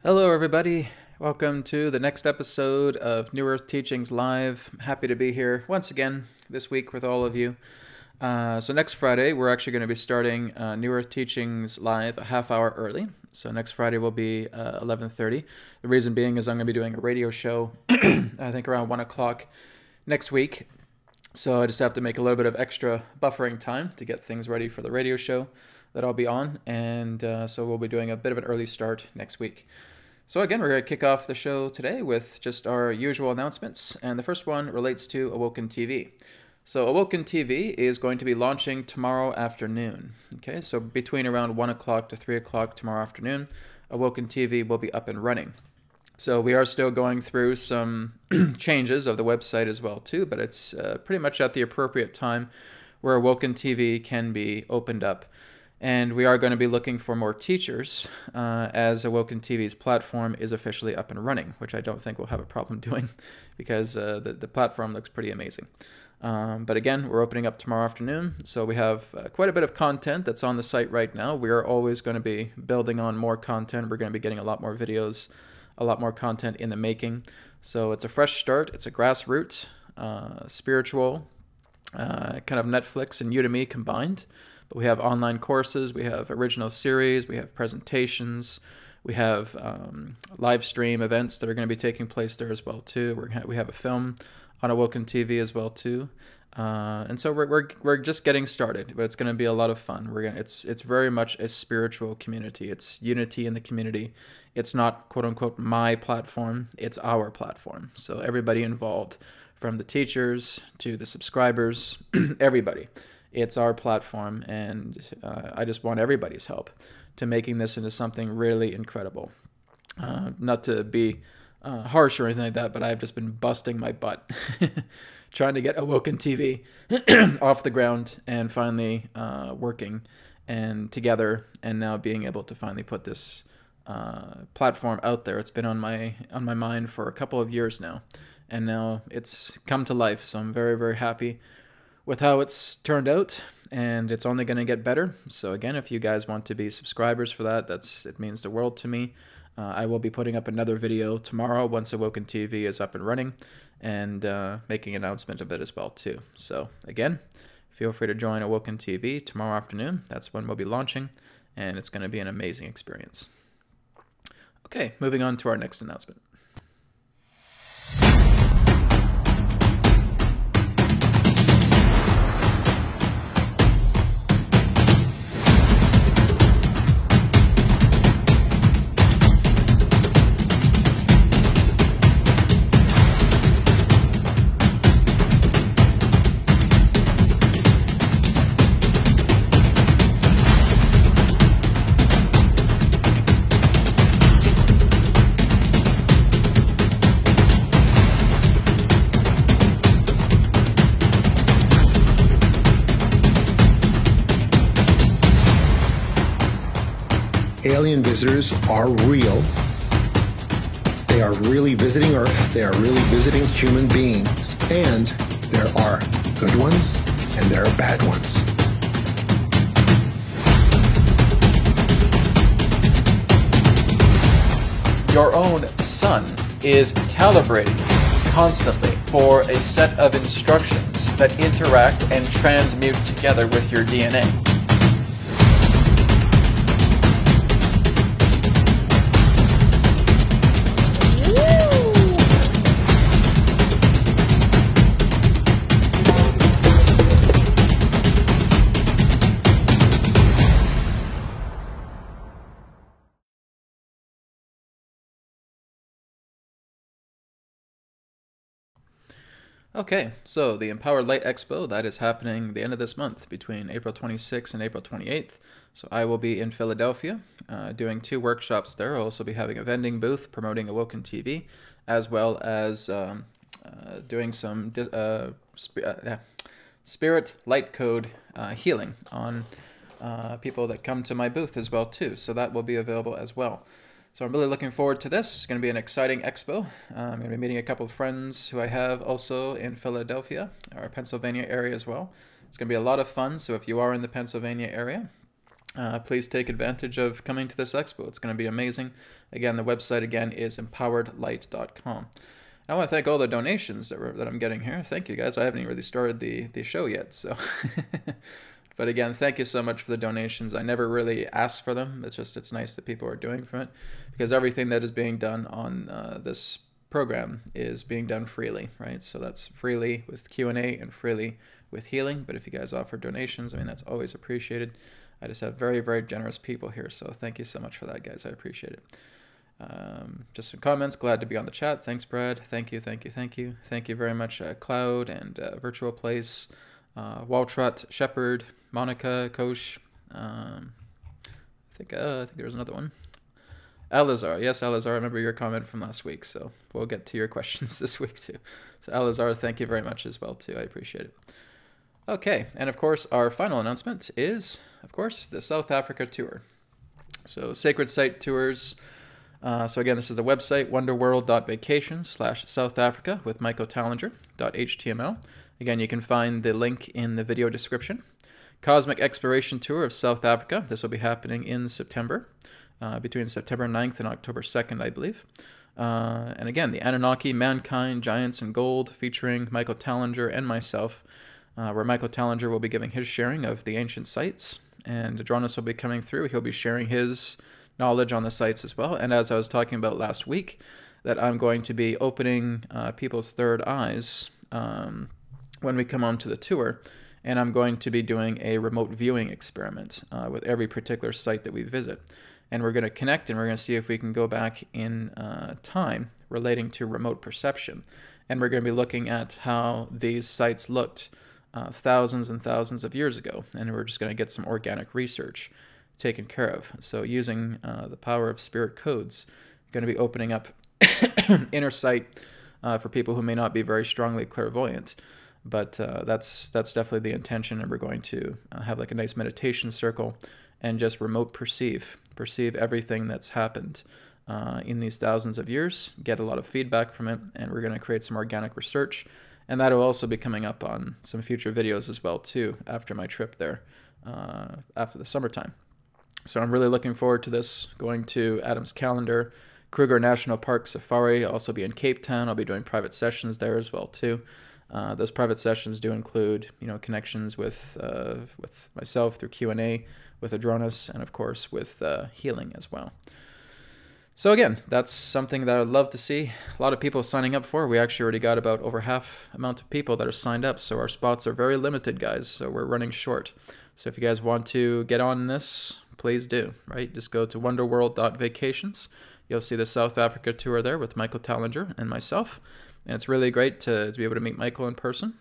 Hello, everybody. Welcome to the next episode of New Earth Teachings Live. Happy to be here once again this week with all of you. So next Friday, we're actually going to be starting New Earth Teachings Live a half hour early. So next Friday will be 11:30. The reason being is I'm going to be doing a radio show, I think around 1 o'clock next week. So I just have to make a little bit of extra buffering time to get things ready for the radio show that I'll be on. And so we'll be doing a bit of an early start next week. So again, we're going to kick off the show today with just our usual announcements. And the first one relates to Awoken TV. So Awoken TV is going to be launching tomorrow afternoon. Okay, so between around 1 o'clock to 3 o'clock tomorrow afternoon, Awoken TV will be up and running. So we are still going through some changes of the website as well too, but it's pretty much at the appropriate time where Awoken TV can be opened up. And we are going to be looking for more teachers as Awoken TV's platform is officially up and running, which I don't think we'll have a problem doing because the platform looks pretty amazing. But again, we're opening up tomorrow afternoon, so we have quite a bit of content that's on the site right now. We are always going to be building on more content. We're going to be getting a lot more videos, a lot more content in the making. So it's a fresh start. It's a grassroots, spiritual, kind of Netflix and Udemy combined. But we have online courses, we have original series, we have presentations, we have live stream events that are going to be taking place there as well too. We have a film on Awoken TV as well too, and so we're just getting started, but it's going to be a lot of fun. It's very much a spiritual community. It's unity in the community. It's not quote unquote my platform. It's our platform. So everybody involved, from the teachers to the subscribers, everybody. It's our platform, and I just want everybody's help to making this into something really incredible. Not to be harsh or anything like that, but I've just been busting my butt trying to get Awoken TV off the ground and finally working and together, and now being able to finally put this platform out there. It's been on my mind for a couple of years now, and now it's come to life. So I'm very, very happy with how it's turned out, and it's only going to get better. So again, if you guys want to be subscribers for that, it means the world to me. I will be putting up another video tomorrow once Awoken TV is up and running, and making an announcement of it as well too. So again, feel free to join Awoken TV tomorrow afternoon. That's when we'll be launching, and it's going to be an amazing experience. Okay, moving on to our next announcement. Alien visitors are real. They are really visiting Earth. They are really visiting human beings. And there are good ones and there are bad ones. Your own sun is calibrating constantly for a set of instructions that interact and transmute together with your DNA. Okay, so the Empowered Light Expo, that is happening the end of this month, between April 26th and April 28th. So I will be in Philadelphia doing 2 workshops there. I'll also be having a vending booth promoting Awoken TV, as well as doing some spirit light code healing on people that come to my booth as well too. So that will be available as well. So I'm really looking forward to this. It's going to be an exciting expo. I'm going to be meeting a couple of friends who I have also in Philadelphia, or Pennsylvania area as well. It's going to be a lot of fun. So if you are in the Pennsylvania area, please take advantage of coming to this expo. It's going to be amazing. Again, the website again is empoweredlight.com. I want to thank all the donations that I'm getting here. Thank you guys. I haven't even really started the show yet, so. But again, thank you so much for the donations. I never really asked for them. It's nice that people are doing from it, because everything that is being done on this program is being done freely, right? So that's freely with Q&A and freely with healing. But if you guys offer donations, I mean, that's always appreciated. I just have very, very generous people here, so thank you so much for that, guys. I appreciate it. Just some comments. Glad to be on the chat. Thanks, Brad. Thank you, thank you, thank you. Thank you very much, Cloud and Virtual Place, Waltrot, Shepherd, Monica, Kosh. I think there was another one. Alazar. Yes, Alazar. I remember your comment from last week, so we'll get to your questions this week too. So Alazar, thank you very much as well too. I appreciate it. Okay, and of course, our final announcement is, of course, the South Africa tour. So Sacred Site Tours. So again, this is the website, wonderworld.vacation/South Africa with michaeltallinger.html. Again, you can find the link in the video description. Cosmic Exploration Tour of South Africa. This will be happening in September, between September 9th and October 2nd, I believe. And again, the Anunnaki, Mankind, Giants in Gold, featuring Michael Tallinger and myself, where Michael Tallinger will be giving his sharing of the ancient sites, and Adronis will be coming through. He'll be sharing his knowledge on the sites as well. And as I was talking about last week, that I'm going to be opening people's third eyes when we come on to the tour, and I'm going to be doing a remote viewing experiment with every particular site that we visit. And we're going to connect, and we're going to see if we can go back in time relating to remote perception. And we're going to be looking at how these sites looked thousands and thousands of years ago. And we're just going to get some organic research taken care of. So using the power of spirit codes, going to be opening up inner sight for people who may not be very strongly clairvoyant. But that's definitely the intention, and we're going to have like a nice meditation circle and just remote perceive everything that's happened in these thousands of years, get a lot of feedback from it, and we're going to create some organic research. And that will also be coming up on some future videos as well too after my trip there, after the summertime. So I'm really looking forward to this, going to Adam's Calendar, Kruger National Park Safari. I'll also be in Cape Town. I'll be doing private sessions there as well too. Those private sessions do include, connections with myself through Q&A, with Adronis, and of course with healing as well. So again, that's something that I'd love to see a lot of people signing up for. We actually already got about over half amount of people that are signed up, so our spots are very limited, guys. So we're running short. So if you guys want to get on this, please do, right? Just go to wonderworld.vacations. You'll see the South Africa tour there with Michael Tallinger and myself. And it's really great to be able to meet Michael in person.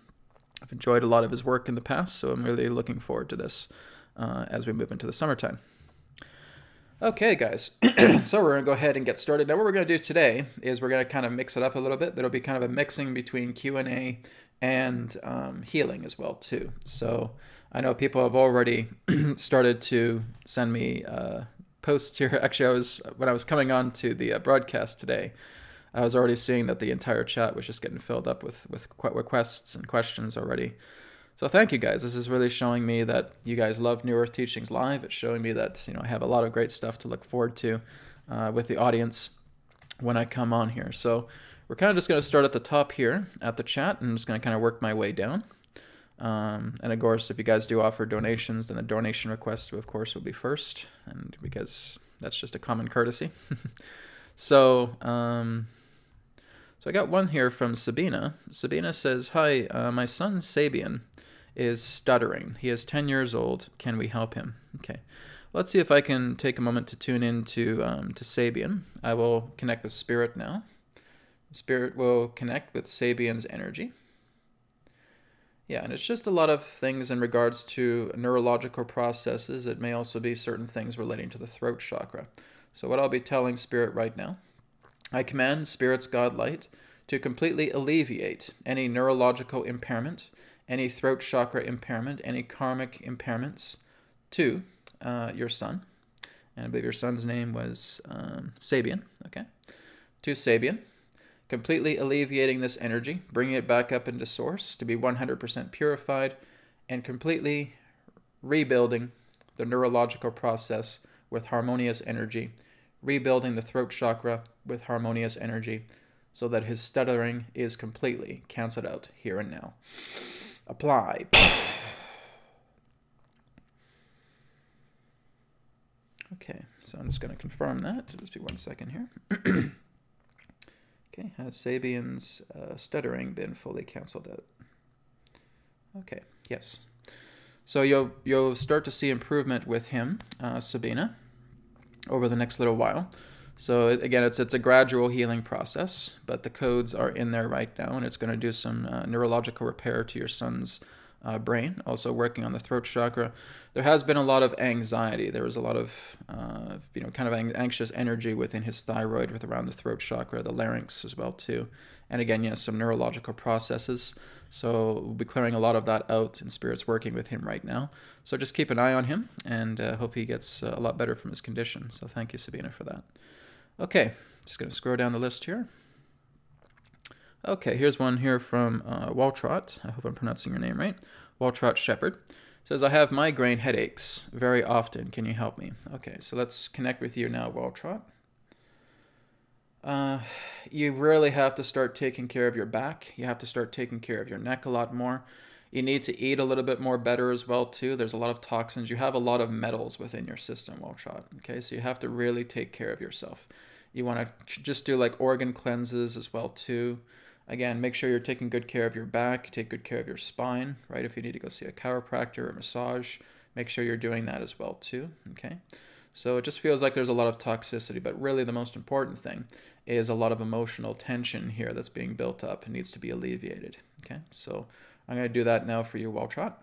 I've enjoyed a lot of his work in the past, so I'm really looking forward to this as we move into the summertime. Okay, guys, so we're going to go ahead and get started. Now, what we're going to do today is we're going to kind of mix it up a little bit. There'll be kind of a mixing between Q&A and healing as well, too. So I know people have already started to send me posts here. Actually, when I was coming on to the broadcast today, I was already seeing that the entire chat was just getting filled up with requests and questions already. So thank you, guys. This is really showing me that you guys love New Earth Teachings Live. It's showing me that I have a lot of great stuff to look forward to with the audience when I come on here. So we're kind of just going to start at the top here at the chat, and I'm just going to kind of work my way down. And of course, if you guys do offer donations, then the donation requests, of course, will be first, and because that's just a common courtesy. So I got one here from Sabina. Sabina says, "Hi, my son Sabian is stuttering. He is 10 years old. Can we help him?" Okay. Let's see if I can take a moment to tune in to Sabian. I will connect with Spirit now. Spirit will connect with Sabian's energy. Yeah, and it's just a lot of things in regards to neurological processes. It may also be certain things relating to the throat chakra. So what I'll be telling Spirit right now, I command Spirit's God Light to completely alleviate any neurological impairment, any throat chakra impairment, any karmic impairments to your son. And I believe your son's name was Sabian, okay? To Sabian, completely alleviating this energy, bringing it back up into source to be 100% purified, and completely rebuilding the neurological process with harmonious energy, rebuilding the throat chakra with harmonious energy, so that his stuttering is completely canceled out here and now. Apply. Okay, so I'm just going to confirm that. Just be 1 second here. Okay, has Sabian's stuttering been fully canceled out? Okay, yes. So you'll start to see improvement with him, Sabina, over the next little while. So again, it's a gradual healing process, but the codes are in there right now, and it's going to do some neurological repair to your son's brain, also working on the throat chakra. There has been a lot of anxiety. There was a lot of, kind of anxious energy within his thyroid, with around the throat chakra, the larynx as well too. And again, yes, some neurological processes. So we'll be clearing a lot of that out, and Spirit's working with him right now. So just keep an eye on him, and hope he gets a lot better from his condition. So thank you, Sabina, for that. Okay, just going to scroll down the list here. Okay, here's one here from Waltrot. I hope I'm pronouncing your name right. Waltrot Shepherd says, I have migraine headaches very often. Can you help me? Okay, so let's connect with you now, Waltrot. You really have to start taking care of your back. You have to start taking care of your neck a lot more. You need to eat a little bit more better as well too. There's a lot of toxins. You have a lot of metals within your system, Waltrot. Okay, so you have to really take care of yourself. You want to just do like organ cleanses as well too. Again, make sure you're taking good care of your back, take good care of your spine, right? If you need to go see a chiropractor or a massage, make sure you're doing that as well too, okay? So it just feels like there's a lot of toxicity, but really the most important thing is a lot of emotional tension here that's being built up and needs to be alleviated, okay? So I'm going to do that now for you, Waltrot.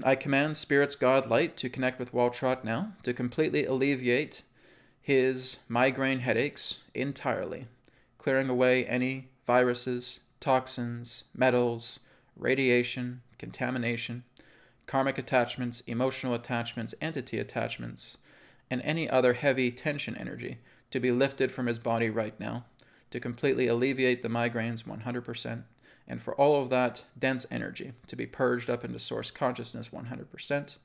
I command Spirit's God Light to connect with Waltrot now to completely alleviate his migraine headaches entirely, clearing away any viruses, toxins, metals, radiation, contamination, karmic attachments, emotional attachments, entity attachments, and any other heavy tension energy to be lifted from his body right now, to completely alleviate the migraines 100%, and for all of that dense energy to be purged up into source consciousness 100%,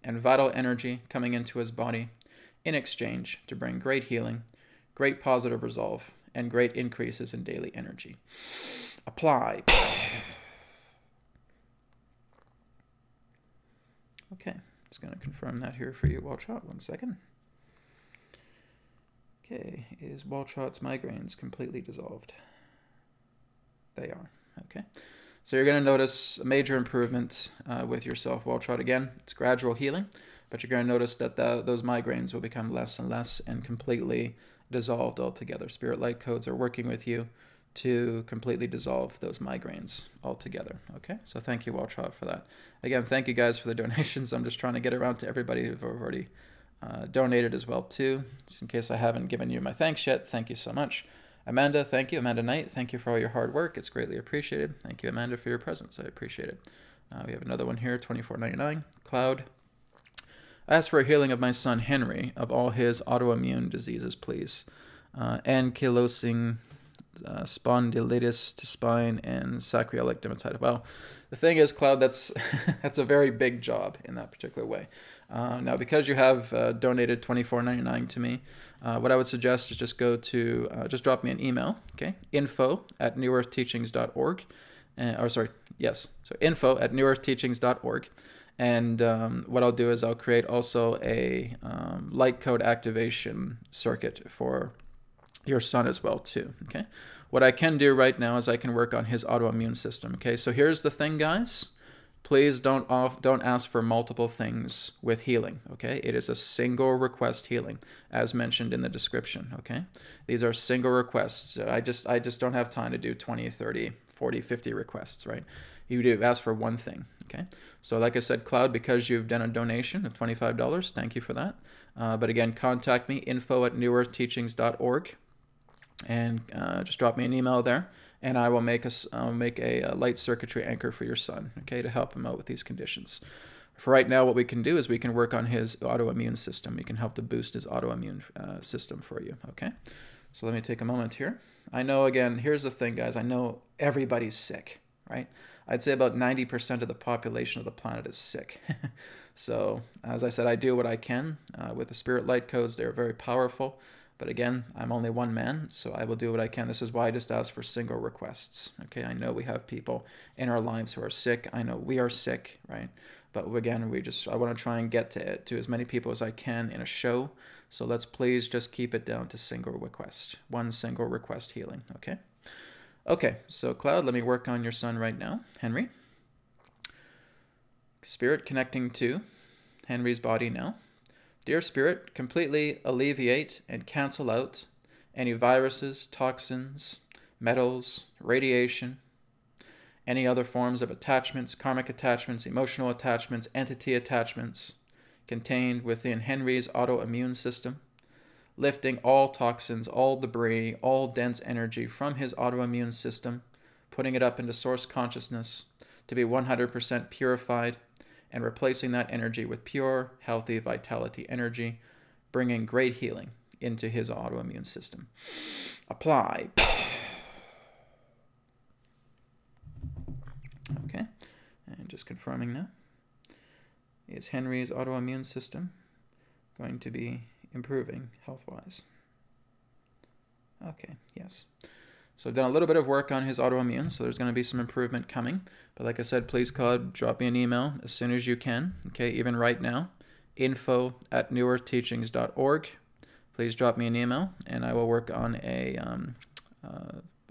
and vital energy coming into his body in exchange to bring great healing, great positive resolve, and great increases in daily energy. Apply. Okay, just going to confirm that here for you, Waltrot. 1 second. Okay, is Waltrot's migraines completely dissolved? They are. Okay, so you're going to notice a major improvement with yourself, Waltrot. Again, it's gradual healing, but you're going to notice that those migraines will become less and less and completely dissolved altogether. Spirit light codes are working with you to completely dissolve those migraines altogether. Okay, so thank you, Waltrot, for that. Again, thank you guys for the donations. I'm just trying to get around to everybody who've already donated as well too. Just in case I haven't given you my thanks yet, thank you so much. Amanda, thank you. Amanda Knight, thank you for all your hard work. It's greatly appreciated. Thank you, Amanda, for your presence. I appreciate it. We have another one here, $24.99. Cloud. I ask for a healing of my son Henry of all his autoimmune diseases, please. Ankylosing spondylitis to spine and sacroiliac dermatitis. Well, the thing is, Cloud, that's that's a very big job in that particular way. Now, because you have donated $24.99 to me, what I would suggest is just go to, just drop me an email, okay? info@newearthteachings.org. info@newearthteachings.org. And what I'll do is I'll create also a light code activation circuit for your son as well too, okay? What I can do right now is I can work on his autoimmune system, okay? So here's the thing, guys. Please don't ask for multiple things with healing, okay? It is a single request healing, as mentioned in the description, okay? These are single requests. I just don't have time to do 20, 30, 40, 50 requests, right? You do ask for one thing, okay? So like I said, Cloud, because you've done a donation of $25, thank you for that. But again, contact me, info@newearthteachings.org, and just drop me an email there, and I will make a light circuitry anchor for your son, okay, to help him out with these conditions. For right now, what we can do is we can work on his autoimmune system. We can help to boost his autoimmune system for you, okay? So let me take a moment here. I know, again, here's the thing, guys. I know everybody's sick. right? I'd say about 90% of the population of the planet is sick. So, as I said, I do what I can with the spirit light codes. They're very powerful. But again, I'm only one man, so I will do what I can. This is why I just ask for single requests. Okay, I know we have people in our lives who are sick. I know we are sick, right? But again, I want to try and get to as many people as I can in a show. So let's please just keep it down to single request. One single request healing, okay? Okay, so Cloud, let me work on your son right now. Henry. Spirit connecting to Henry's body now. Dear Spirit, completely alleviate and cancel out any viruses, toxins, metals, radiation, any other forms of attachments, karmic attachments, emotional attachments, entity attachments contained within Henry's autoimmune system, lifting all toxins, all debris, all dense energy from his autoimmune system, putting it up into source consciousness to be 100% purified, and replacing that energy with pure, healthy vitality energy, bringing great healing into his autoimmune system. Apply. Okay, and just confirming now. Is Henry's autoimmune system going to be improving health-wise? Okay, yes. So I've done a little bit of work on his autoimmune, so there's going to be some improvement coming. But like I said, please, Claude, drop me an email as soon as you can. Okay, even right now, info@newearthteachings.org. Please drop me an email, and I will work on a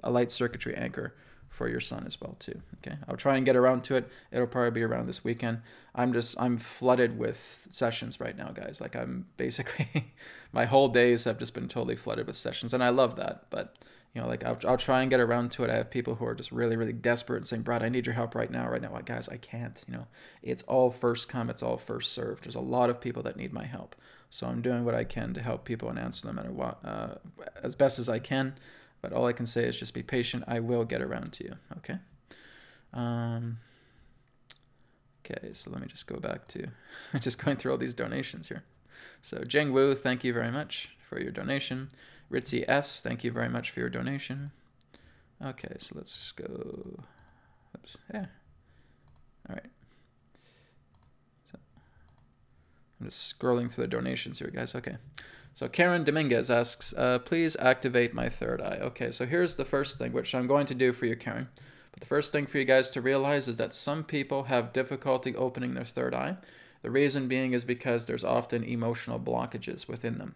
light circuitry anchor for your son as well too. Okay, I'll try and get around to it. It'll probably be around this weekend. I'm flooded with sessions right now, guys. Like I'm basically my whole days have just been totally flooded with sessions, and I love that. But you know, like I'll try and get around to it. I have people who are just really, really desperate and saying, Brad, I need your help right now. Like, guys, I can't. You know, it's all first come, it's all first served. There's a lot of people that need my help, so I'm doing what I can to help people and answer no matter what, as best as I can. But all I can say is just be patient. I will get around to you, okay? Okay, so let me just go back to just going through all these donations here. So Jing Wu, thank you very much for your donation. Ritzy S, thank you very much for your donation. Okay, so let's go. Oops, yeah. All right. So I'm just scrolling through the donations here, guys. Okay. So Karen Dominguez asks, please activate my third eye. Okay, so here's the first thing, which I'm going to do for you, Karen. But the first thing for you guys to realize is that some people have difficulty opening their third eye. The reason being is because there's often emotional blockages within them.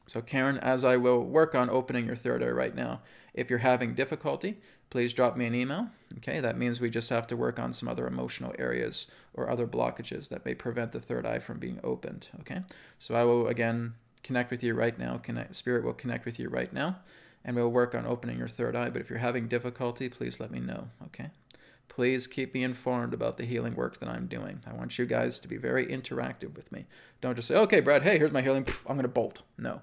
So Karen, as I will work on opening your third eye right now, if you're having difficulty, please drop me an email. Okay, that means we just have to work on some other emotional areas or other blockages that may prevent the third eye from being opened. Okay, so I will again connect with you right now. Spirit will connect with you right now, and we'll work on opening your third eye. But if you're having difficulty, please let me know, okay? Please keep me informed about the healing work that I'm doing. I want you guys to be very interactive with me. Don't just say, okay, Brad, hey, here's my healing. I'm going to bolt. No.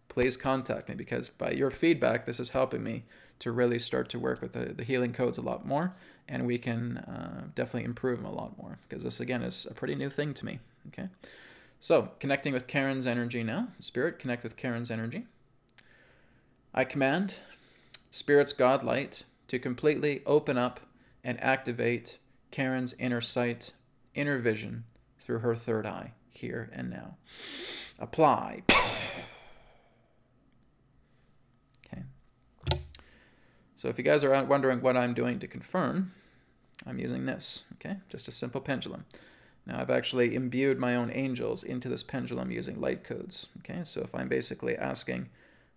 Please contact me, because by your feedback, this is helping me to really start to work with the healing codes a lot more, and we can definitely improve them a lot more, because this, again, is a pretty new thing to me, okay? So, connecting with Karen's energy now. Spirit, connect with Karen's energy. I command Spirit's God light to completely open up and activate Karen's inner sight, inner vision through her third eye, here and now. Apply. Okay. So if you guys are wondering what I'm doing to confirm, I'm using this, okay? Just a simple pendulum. Now, I've actually imbued my own angels into this pendulum using light codes. Okay, so if I'm basically asking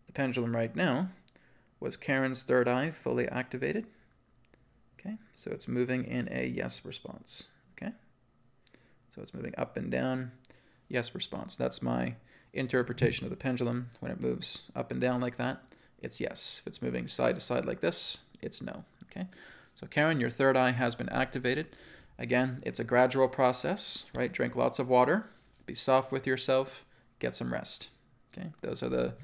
the pendulum right now, was Karen's third eye fully activated? Okay, so it's moving in a yes response. Okay, so it's moving up and down, yes response. That's my interpretation of the pendulum. When it moves up and down like that, it's yes. If it's moving side to side like this, it's no. Okay, so Karen, your third eye has been activated. Again, it's a gradual process, right? Drink lots of water, be soft with yourself, get some rest. Okay, those are the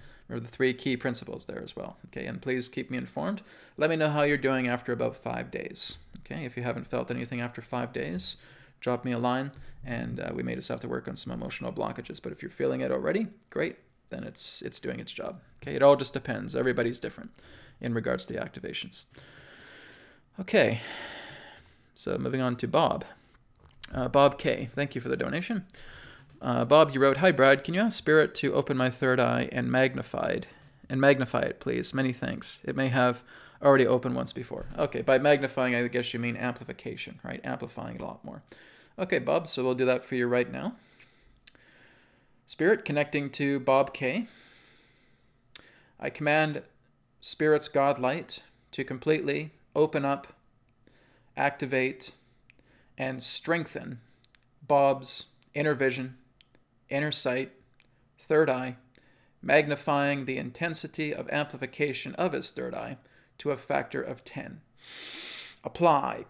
three key principles there as well. Okay, and please keep me informed. Let me know how you're doing after about 5 days. Okay, if you haven't felt anything after 5 days, drop me a line, and we may just have to work on some emotional blockages. But if you're feeling it already, great, then it's doing its job. Okay, it all just depends. Everybody's different in regards to the activations. Okay. So moving on to Bob. Bob K, thank you for the donation. Bob, you wrote, "Hi Brad, can you ask Spirit to open my third eye and magnify it, please? Many thanks. It may have already opened once before." Okay, by magnifying, I guess you mean amplification, right? Amplifying it a lot more. Okay, Bob, so we'll do that for you right now. Spirit connecting to Bob K. I command Spirit's God light to completely open up, activate, and strengthen Bob's inner vision, inner sight, third eye, magnifying the intensity of amplification of his third eye to a factor of 10. Apply.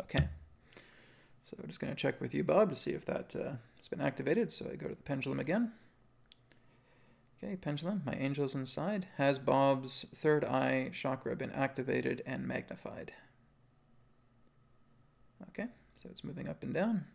Okay. So we're just going to check with you, Bob, to see if that has been activated. So I go to the pendulum again. Okay, pendulum, my angel's inside. Has Bob's third eye chakra been activated and magnified? Okay, so it's moving up and down.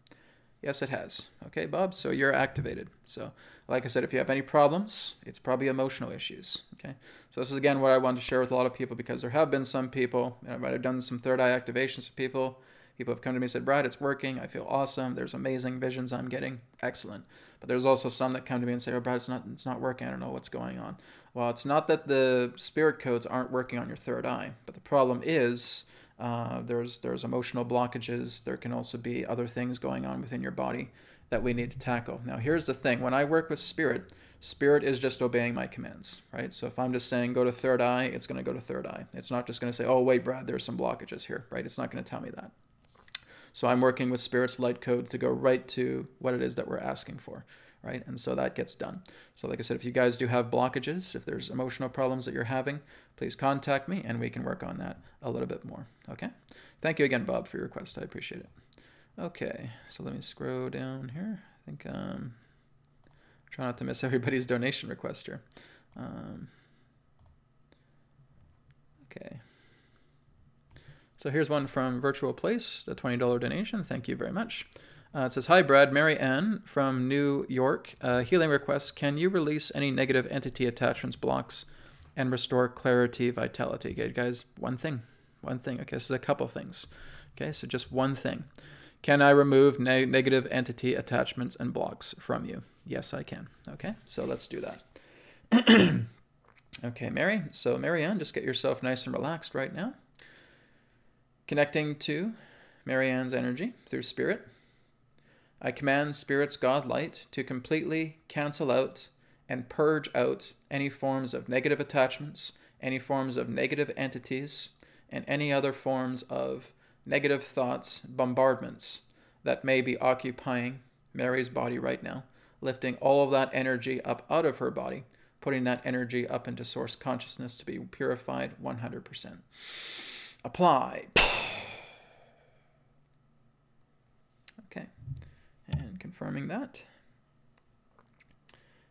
Yes, it has. Okay, Bob, so you're activated. So, like I said, if you have any problems, it's probably emotional issues. Okay, so this is, again, what I wanted to share with a lot of people, because there have been some people, I might have done some third eye activations for people. People have come to me and said, "Brad, it's working. I feel awesome. There's amazing visions I'm getting. Excellent." But there's also some that come to me and say, "Oh, Brad, it's not working. I don't know what's going on." Well, it's not that the spirit codes aren't working on your third eye, but the problem is there's emotional blockages. There can also be other things going on within your body that we need to tackle. Now, here's the thing. When I work with spirit, spirit is just obeying my commands, right? So if I'm just saying go to third eye, it's going to go to third eye. It's not just going to say, "Oh, wait, Brad, there's some blockages here," right? It's not going to tell me that. So I'm working with Spirit's light code to go right to what it is that we're asking for, right? And so that gets done. So like I said, if you guys do have blockages, if there's emotional problems that you're having, please contact me and we can work on that a little bit more, okay? Thank you again, Bob, for your request. I appreciate it. Okay, so let me scroll down here. I think try not to miss everybody's donation request here. Okay. So here's one from Virtual Place, the $20 donation. Thank you very much. It says, "Hi, Brad. Mary Ann from New York. Healing request. Can you release any negative entity attachments, blocks, and restore clarity, vitality?" Okay, guys, one thing. Okay, so a couple things. Okay, so just one thing. Can I remove negative entity attachments and blocks from you? Yes, I can. Okay, so let's do that. Okay, Mary. So Mary Ann, just get yourself nice and relaxed right now. Connecting to Mary Ann's energy through Spirit. I command Spirit's God light to completely cancel out and purge out any forms of negative attachments, any forms of negative entities, and any other forms of negative thoughts, bombardments that may be occupying Mary's body right now, lifting all of that energy up out of her body, putting that energy up into source consciousness to be purified 100%. Apply. Okay, and confirming that.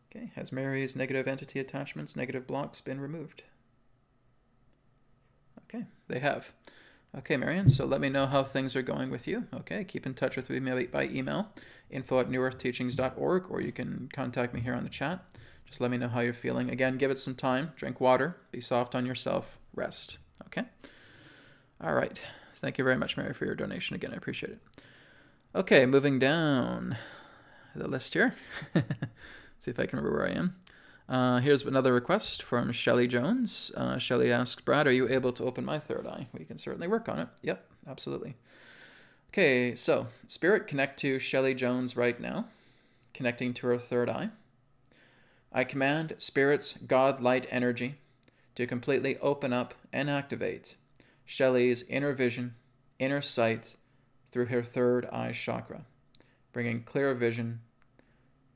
Okay, has Mary's negative entity attachments, negative blocks been removed? Okay, they have. Okay, Marianne, so let me know how things are going with you. Okay, keep in touch with me by email, info@newearthteachings.org, or you can contact me here on the chat. Just let me know how you're feeling. Again, give it some time, drink water, be soft on yourself, rest. Okay? All right. Thank you very much, Mary, for your donation again. I appreciate it. Okay, moving down the list here. See if I can remember where I am. Here's another request from Shelley Jones. Shelley asks, "Brad, are you able to open my third eye?" We can certainly work on it. Yep, absolutely. Okay, so Spirit, connect to Shelley Jones right now, connecting to her third eye. I command Spirit's God light energy to completely open up and activate Shelley's inner vision, inner sight through her third eye chakra, bringing clear vision,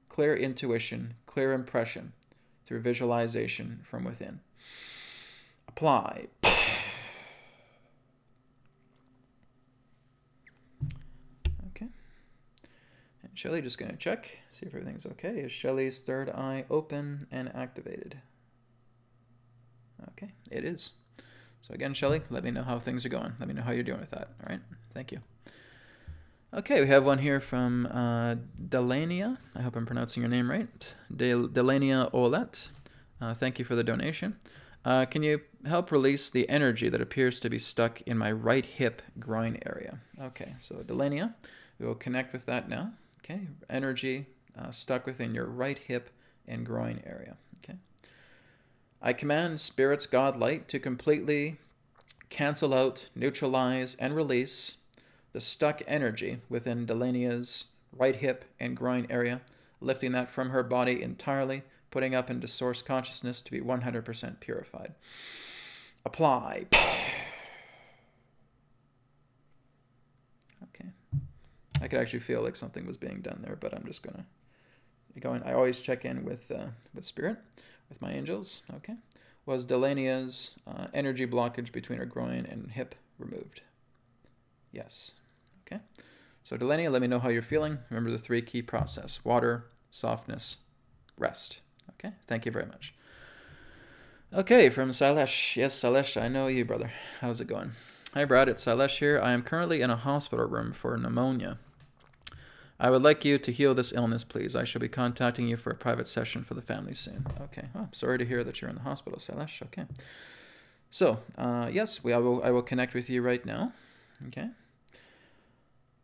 clear intuition, clear impression through visualization from within. Apply. Okay. And Shelley, just going to check, see if everything's okay. Is Shelley's third eye open and activated? Okay, it is. So again, Shelley, let me know how things are going. Let me know how you're doing with that. All right, thank you. Okay, we have one here from Delania. I hope I'm pronouncing your name right. Delania Olet. Thank you for the donation. Can you help release the energy that appears to be stuck in my right hip groin area? Okay, so Delania, we will connect with that now. Okay, energy stuck within your right hip and groin area. Okay. I command Spirit's God Light to completely cancel out, neutralize, and release the stuck energy within Delania's right hip and groin area, lifting that from her body entirely, putting up into source consciousness to be 100% purified. Apply. Okay. I could actually feel like something was being done there, but I'm just going to go in. I always check in with Spirit, with my angels. Okay. Was Delania's energy blockage between her groin and hip removed? Yes. Okay. So Delania, let me know how you're feeling. Remember the 3 key process: water, softness, rest. Okay. Thank you very much. Okay, from Sailesh. Yes, Sailesh, I know you, brother. How's it going? Hi, Brad. It's Sailesh here. I am currently in a hospital room for pneumonia. I would like you to heal this illness, please. I shall be contacting you for a private session for the family soon. Okay. Oh, sorry to hear that you're in the hospital, Sailesh. Okay. So, yes, I will connect with you right now. Okay.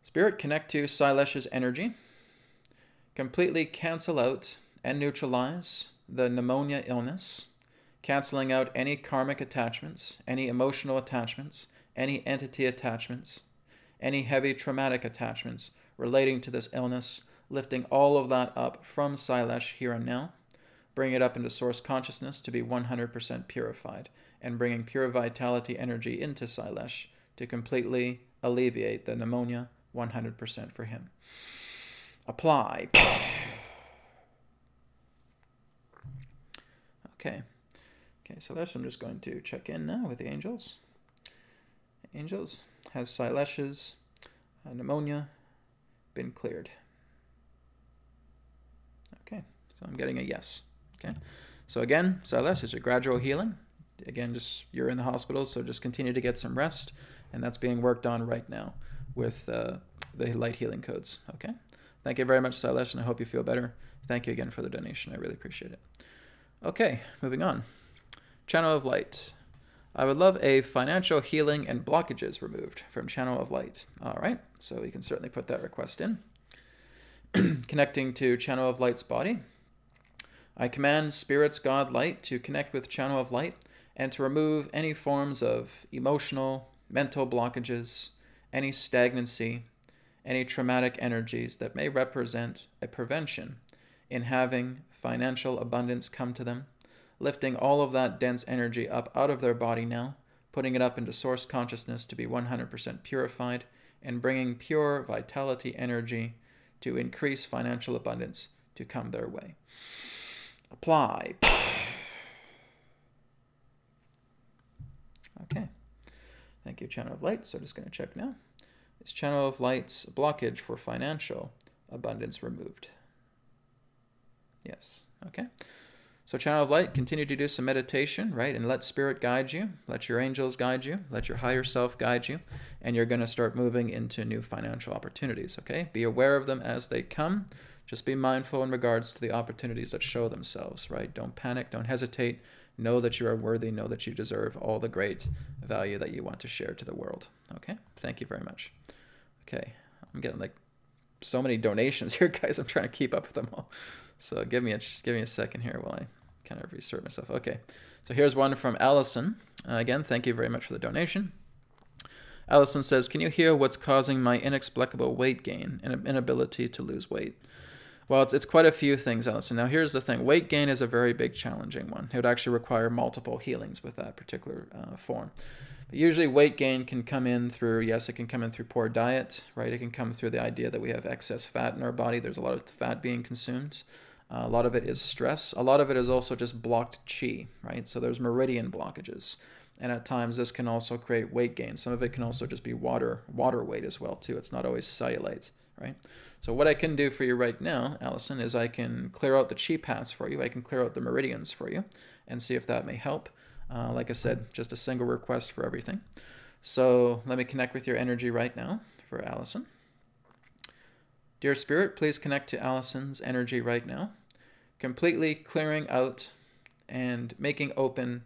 Spirit, connect to Sailesh's energy. Completely cancel out and neutralize the pneumonia illness, canceling out any karmic attachments, any emotional attachments, any entity attachments, any heavy traumatic attachments relating to this illness, lifting all of that up from Sailesh here and now, bring it up into source consciousness to be 100% purified, and bringing pure vitality energy into Sailesh to completely alleviate the pneumonia 100% for him. Apply. Okay. Okay, Sailesh, I'm just going to check in now with the angels. Angels, has Sailesh's pneumonia been cleared? Okay, so I'm getting a yes. Okay, so again, Sailesh, it's a gradual healing. Again, just you're in the hospital, so just continue to get some rest, and that's being worked on right now with the light healing codes. Okay, thank you very much, Sailesh, and I hope you feel better. Thank you again for the donation. I really appreciate it. Okay, moving on. Channel of Light. I would love a financial healing and blockages removed from Channel of Light. All right, so we can certainly put that request in. Connecting to Channel of Light's body. I command Spirit's God Light to connect with Channel of Light and to remove any forms of emotional, mental blockages, any stagnancy, any traumatic energies that may represent a prevention in having financial abundance come to them, lifting all of that dense energy up out of their body now, putting it up into source consciousness to be 100% purified, and bringing pure vitality energy to increase financial abundance to come their way. Apply. Okay. Thank you, Channel of Light. So just going to check now. Is Channel of Light's blockage for financial abundance removed? Yes. Okay. So Channel of Light, continue to do some meditation, right? And let Spirit guide you. Let your angels guide you. Let your higher self guide you. And you're going to start moving into new financial opportunities, okay? Be aware of them as they come. Just be mindful in regards to the opportunities that show themselves, right? Don't panic. Don't hesitate. Know that you are worthy. Know that you deserve all the great value that you want to share to the world, okay? Thank you very much. Okay. I'm getting like so many donations here, guys. I'm trying to keep up with them all. So just give me a second here while I kind of reinsert myself. Okay, so here's one from Allison. Again, thank you very much for the donation. Allison says, can you hear what's causing my inexplicable weight gain and inability to lose weight? Well, it's quite a few things, Allison. Now, here's the thing. Weight gain is a very big, challenging one. It would actually require multiple healings with that particular form. But usually weight gain can come in through, yes, it can come in through poor diet, right? It can come through the idea that we have excess fat in our body. There's a lot of fat being consumed. A lot of it is stress. A lot of it is also just blocked chi, right? So there's meridian blockages. And at times this can also create weight gain. Some of it can also just be water weight as well too. It's not always cellulite, right? So what I can do for you right now, Allison, is I can clear out the chi paths for you. I can clear out the meridians for you and see if that may help. Like I said, just a single request for everything. So let me connect with your energy right now for Allison. Dear Spirit, please connect to Allison's energy right now, completely clearing out and making open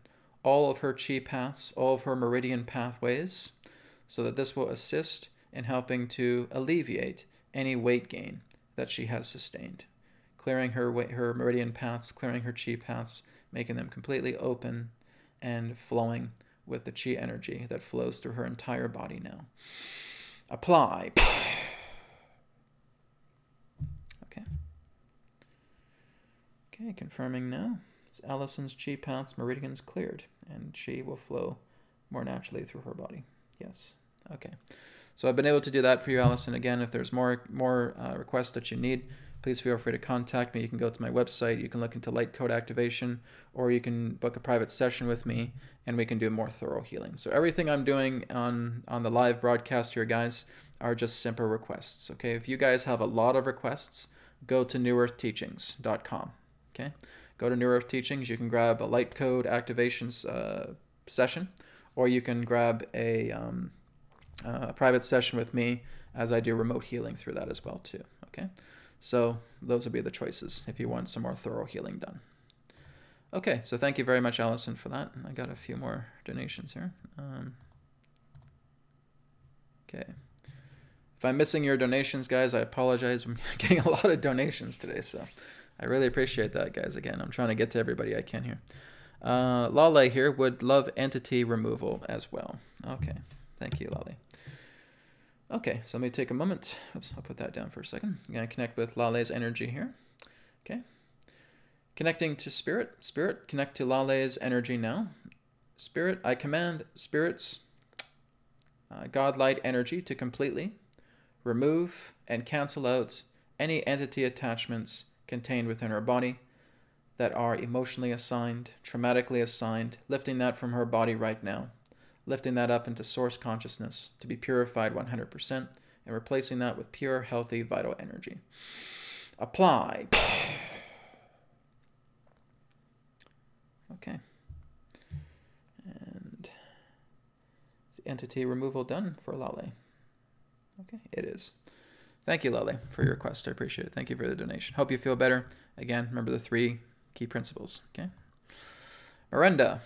all of her chi paths, all of her meridian pathways, so that this will assist in helping to alleviate any weight gain that she has sustained. Clearing her meridian paths, clearing her chi paths, making them completely open and flowing with the chi energy that flows through her entire body now. Apply. Okay. Okay, confirming now. It's Allison's chi paths, meridians cleared, and chi will flow more naturally through her body. Yes. Okay. So I've been able to do that for you, Allison. Again, if there's more requests that you need, please feel free to contact me. You can go to my website, you can look into light code activation, or you can book a private session with me, and we can do more thorough healing. So everything I'm doing on the live broadcast here, guys, are just simple requests. Okay, if you guys have a lot of requests, go to newearthteachings.com. Okay, go to New Earth Teachings. You can grab a light code activations session, or you can grab a private session with me as I do remote healing through that as well too. Okay, so those would be the choices if you want some more thorough healing done. Okay, so thank you very much, Allison, for that. I got a few more donations here. Okay. If I'm missing your donations, guys, I apologize. I'm getting a lot of donations today, so I really appreciate that, guys. Again, I'm trying to get to everybody I can here. Lale here would love entity removal as well. Okay, thank you, Lale. Okay, so let me take a moment. Oops, I'll put that down for a second. I'm going to connect with Lale's energy here. Okay. Connecting to Spirit. Spirit, connect to Lale's energy now. Spirit, I command Spirit's God-light energy to completely remove and cancel out any entity attachments contained within her body that are emotionally assigned, traumatically assigned, lifting that from her body right now, lifting that up into source consciousness to be purified 100%, and replacing that with pure, healthy, vital energy. Apply. Okay. And is the entity removal done for Lale? Okay, it is. Thank you, Lale, for your request. I appreciate it. Thank you for the donation. Hope you feel better. Again, remember the 3 key principles. Okay. Miranda,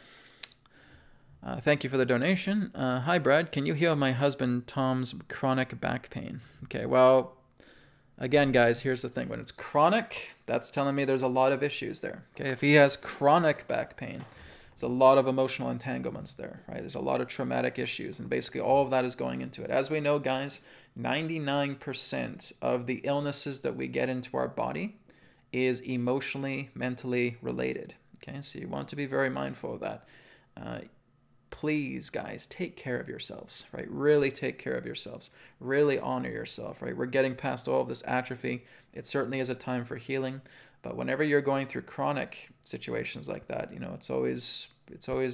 thank you for the donation. Hi, Brad. Can you heal my husband Tom's chronic back pain? Okay, well, again, guys, here's the thing. When it's chronic, that's telling me there's a lot of issues there. Okay, if he has chronic back pain, there's a lot of emotional entanglements there, right? There's a lot of traumatic issues, and basically all of that is going into it. As we know, guys, 99% of the illnesses that we get into our body is emotionally, mentally related. Okay, so you want to be very mindful of that. Please, guys, take care of yourselves, right? Really take care of yourselves. Really honor yourself, right? We're getting past all of this atrophy. It certainly is a time for healing, but whenever you're going through chronic situations like that, you know, it's always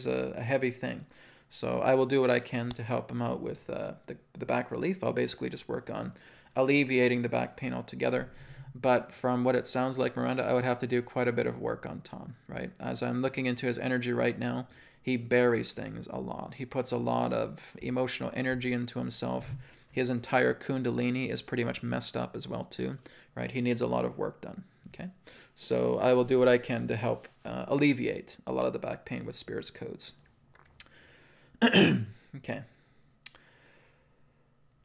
a heavy thing. So I will do what I can to help him out with the back relief. I'll basically just work on alleviating the back pain altogether. But from what it sounds like, Miranda, I would have to do quite a bit of work on Tom, right? As I'm looking into his energy right now, he buries things a lot. He puts a lot of emotional energy into himself. His entire kundalini is pretty much messed up as well too, right? He needs a lot of work done, okay? So I will do what I can to help alleviate a lot of the back pain with Spirit's codes. Okay.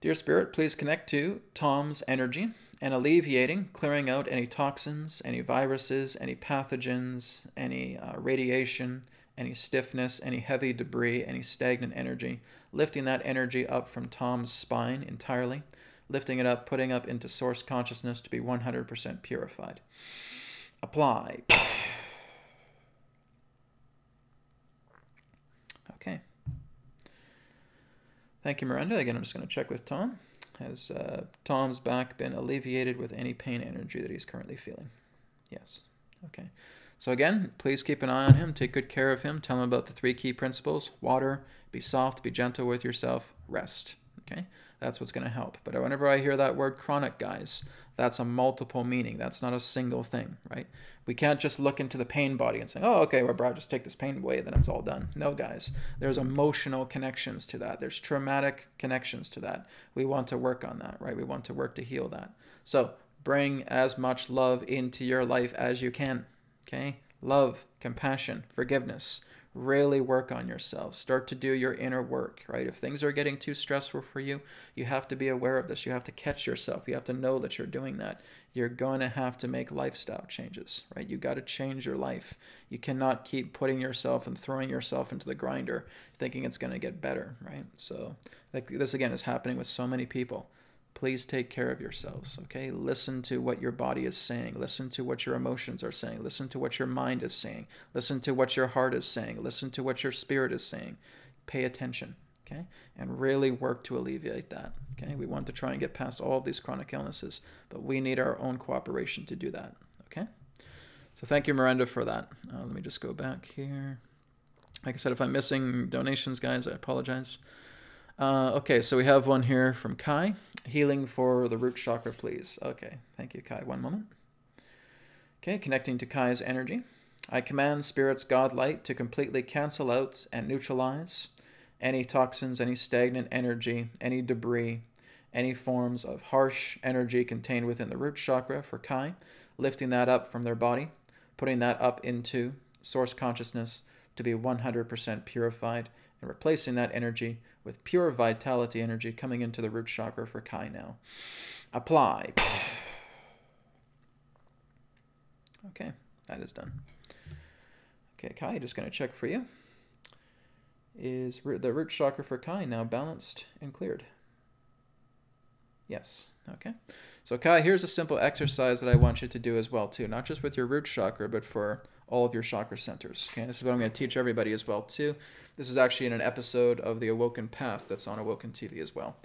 Dear Spirit, please connect to Tom's energy and alleviating, clearing out any toxins, any viruses, any pathogens, any radiation, any stiffness, any heavy debris, any stagnant energy, lifting that energy up from Tom's spine entirely, lifting it up, putting up into source consciousness to be 100% purified. Apply. Okay. Thank you, Miranda. Again, I'm just going to check with Tom. Has Tom's back been alleviated with any pain energy that he's currently feeling? Yes. Okay. So again, please keep an eye on him. Take good care of him. Tell him about the 3 key principles. Water, be soft, be gentle with yourself, rest. Okay? That's what's going to help. But whenever I hear that word chronic, guys, that's a multiple meaning. That's not a single thing, right? We can't just look into the pain body and say, oh, okay, well, bro, just take this pain away, then it's all done. No, guys. There's emotional connections to that. There's traumatic connections to that. We want to work on that, right? We want to work to heal that. So bring as much love into your life as you can, okay? Love, compassion, forgiveness, Really work on yourself. Start to do your inner work, right? If things are getting too stressful for you, you have to be aware of this. You have to catch yourself. You have to know that you're doing that. You're going to have to make lifestyle changes, right? You got to change your life. You cannot keep putting yourself and throwing yourself into the grinder thinking it's going to get better, right? So like this again is happening with so many people. Please take care of yourselves, okay? Listen to what your body is saying. Listen to what your emotions are saying. Listen to what your mind is saying. Listen to what your heart is saying. Listen to what your spirit is saying. Pay attention, okay? And really work to alleviate that, okay? We want to try and get past all of these chronic illnesses, but we need our own cooperation to do that, okay? So thank you, Miranda, for that. Let me just go back here. Like I said, if I'm missing donations, guys, I apologize. Okay, so we have one here from Kai. Healing for the root chakra, please. Okay, thank you, Kai. One moment. Okay, connecting to Kai's energy. I command Spirit's God light to completely cancel out and neutralize any toxins, any stagnant energy, any debris, any forms of harsh energy contained within the root chakra for Kai, lifting that up from their body, putting that up into source consciousness to be 100% purified, and replacing that energy with pure vitality energy coming into the root chakra for Kai now. Apply. Okay, that is done. Okay, Kai, just going to check for you. Is the root chakra for Kai now balanced and cleared? Yes. Okay. So Kai, here's a simple exercise that I want you to do as well too, not just with your root chakra, but for all of your chakra centers. Okay, this is what I'm going to teach everybody as well too. This is actually in an episode of the Awoken Path that's on Awoken TV as well.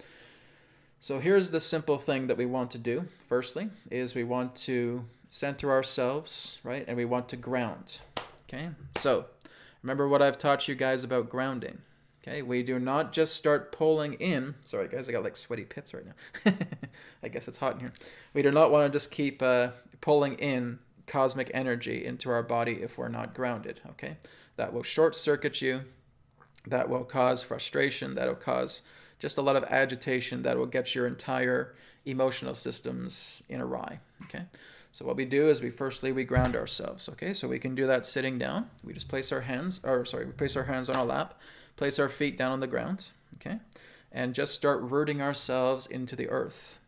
So here's the simple thing that we want to do. Firstly, is we want to center ourselves, right? And we want to ground. Okay, so remember what I've taught you guys about grounding. Okay, we do not just start pulling in. Sorry, guys, I got like sweaty pits right now. I guess it's hot in here. We do not want to just keep pulling in cosmic energy into our body if we're not grounded. Okay, that will short circuit you. That will cause frustration. That will cause just a lot of agitation. That will get your entire emotional systems in awry. Okay, so what we do is we ground ourselves. Okay, so we can do that sitting down. We just place our hands, we place our hands on our lap. Place our feet down on the ground, okay? And just start rooting ourselves into the earth.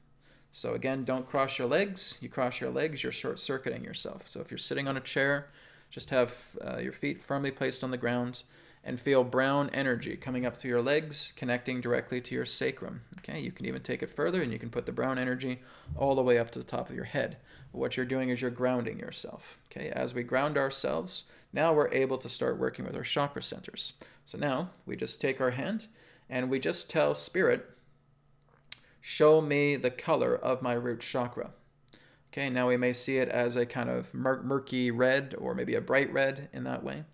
So again, don't cross your legs. You cross your legs, you're short-circuiting yourself. So if you're sitting on a chair, just have your feet firmly placed on the ground and feel brown energy coming up through your legs, connecting directly to your sacrum, okay? You can even take it further and you can put the brown energy all the way up to the top of your head. What you're doing is you're grounding yourself, okay? As we ground ourselves, now we're able to start working with our chakra centers. So now we just take our hand and we just tell Spirit, show me the color of my root chakra. Okay, now we may see it as a kind of murky red or maybe a bright red in that way.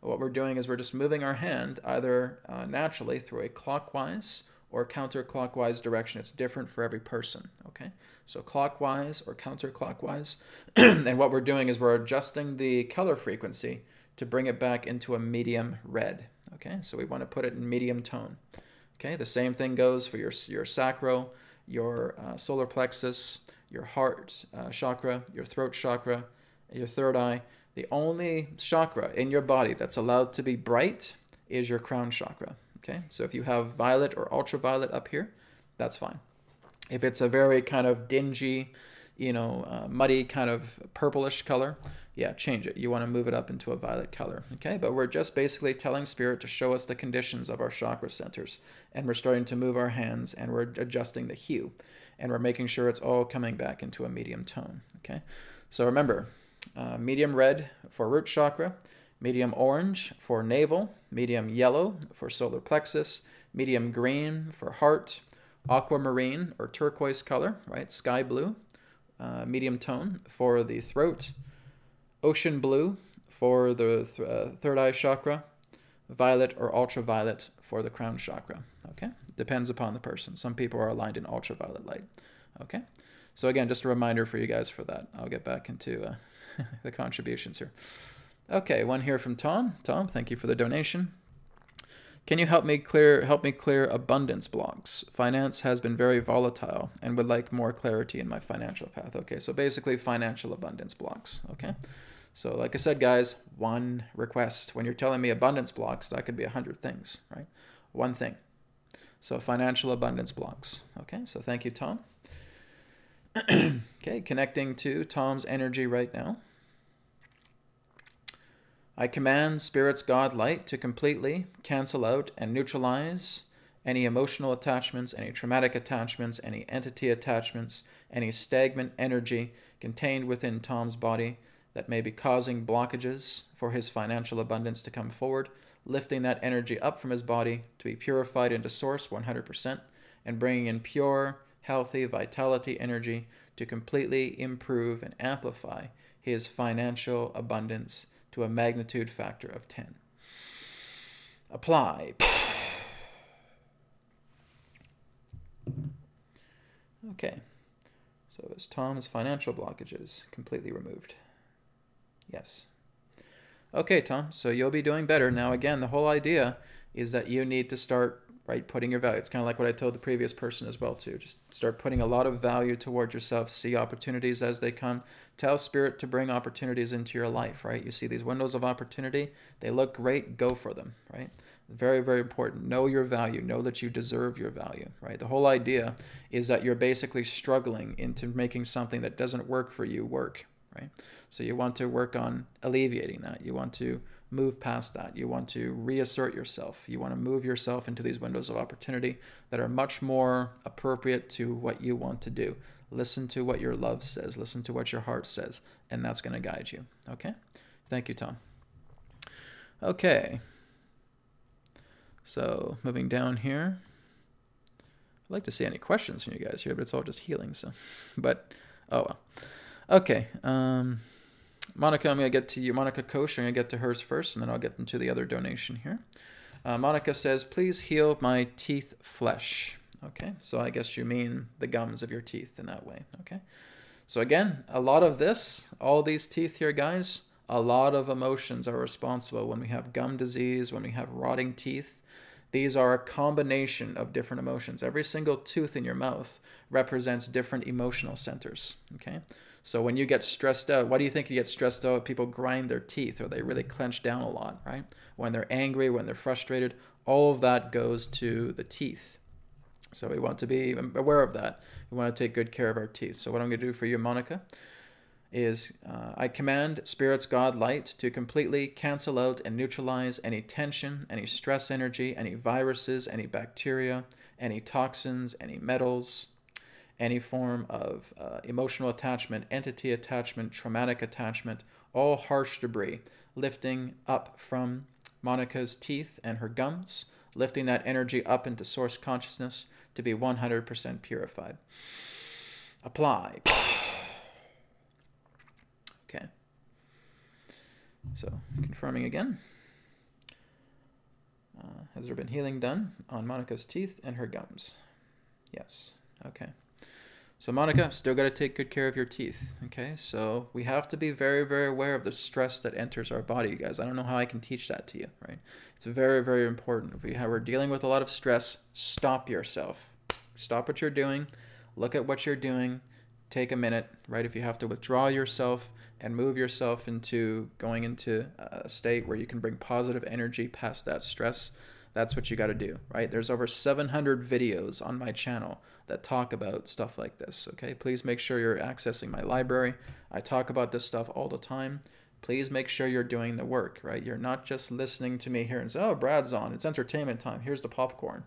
What we're doing is we're just moving our hand either naturally through a clockwise or counterclockwise direction. It's different for every person, okay? So clockwise or counterclockwise. And what we're doing is we're adjusting the color frequency to bring it back into a medium red, okay? So we want to put it in medium tone, okay? The same thing goes for your sacral, your solar plexus, your heart chakra, your throat chakra, your third eye. The only chakra in your body that's allowed to be bright is your crown chakra, okay? So if you have violet or ultraviolet up here, that's fine. If it's a very kind of dingy, muddy kind of purplish color, yeah, change it. You want to move it up into a violet color, okay? But we're just basically telling Spirit to show us the conditions of our chakra centers. And we're starting to move our hands and we're adjusting the hue. And we're making sure it's all coming back into a medium tone, okay? So remember, medium red for root chakra, medium orange for navel, medium yellow for solar plexus, medium green for heart, aquamarine or turquoise color, right? Sky blue, medium tone for the throat, ocean blue for the third eye chakra, violet or ultraviolet for the crown chakra, okay? Depends upon the person. Some people are aligned in ultraviolet light, okay? So again, just a reminder for you guys for that. I'll get back into the contributions here. Okay, one here from Tom. Tom, thank you for the donation. Can you help me clear abundance blocks? Finance has been very volatile and would like more clarity in my financial path. Okay, so basically financial abundance blocks, okay? So like I said, guys, one request. When you're telling me abundance blocks, that could be 100 things, right? One thing. So financial abundance blocks. Okay, so thank you, Tom. Okay, connecting to Tom's energy right now. I command Spirit's God light to completely cancel out and neutralize any emotional attachments, any traumatic attachments, any entity attachments, any stagnant energy contained within Tom's body that may be causing blockages for his financial abundance to come forward, lifting that energy up from his body to be purified into source 100%, and bringing in pure, healthy vitality energy to completely improve and amplify his financial abundance to a magnitude factor of 10. Apply. Okay, so is Tom's financial blockages completely removed? Yes. Okay, Tom, so you'll be doing better. Now, again, the whole idea is that you need to start, right, putting your value. It's kind of like what I told the previous person as well, too. Just start putting a lot of value towards yourself. See opportunities as they come. Tell Spirit to bring opportunities into your life, right? You see these windows of opportunity. They look great. Go for them, right? Very, very important. Know your value. Know that you deserve your value, right? The whole idea is that you're basically struggling into making something that doesn't work for you work, right? So you want to work on alleviating that. You want to move past that. You want to reassert yourself. You want to move yourself into these windows of opportunity that are much more appropriate to what you want to do. Listen to what your love says. Listen to what your heart says, and that's going to guide you. Okay? Thank you, Tom. Okay. So moving down here. I'd like to see any questions from you guys here, but it's all just healing. So, but, oh well. Okay. Monica, I'm going to get to you. Monica Kosh, I'm going to get to hers first, and then I'll get into the other donation here. Monica says, please heal my teeth flesh. Okay, so I guess you mean the gums of your teeth in that way. Okay, so again, a lot of this, all these teeth here, guys, a lot of emotions are responsible when we have gum disease, when we have rotting teeth. These are a combination of different emotions. Every single tooth in your mouth represents different emotional centers. Okay, so when you get stressed out, why do you think you get stressed out? People grind their teeth or they really clench down a lot, right? When they're angry, when they're frustrated, all of that goes to the teeth. So we want to be aware of that. We want to take good care of our teeth. So what I'm going to do for you, Monica, is I command Spirit's God light to completely cancel out and neutralize any tension, any stress energy, any viruses, any bacteria, any toxins, any metals, any form of emotional attachment, entity attachment, traumatic attachment, all harsh debris, lifting up from Monica's teeth and her gums, lifting that energy up into source consciousness to be 100% purified. Apply. Okay. So, confirming again. Has there been healing done on Monica's teeth and her gums? Yes. Okay. So Monica, still got to take good care of your teeth, okay? So we have to be very, very aware of the stress that enters our body, you guys. I don't know how I can teach that to you, right? It's very, very important. If we're dealing with a lot of stress, stop yourself. Stop what you're doing. Look at what you're doing. Take a minute, right? If you have to withdraw yourself and move yourself into going into a state where you can bring positive energy past that stress, that's what you got to do, right? There's over 700 videos on my channel that talk about stuff like this, okay? Please make sure you're accessing my library. I talk about this stuff all the time. Please make sure you're doing the work, right? You're not just listening to me here and say, oh, Brad's on. It's entertainment time. Here's the popcorn.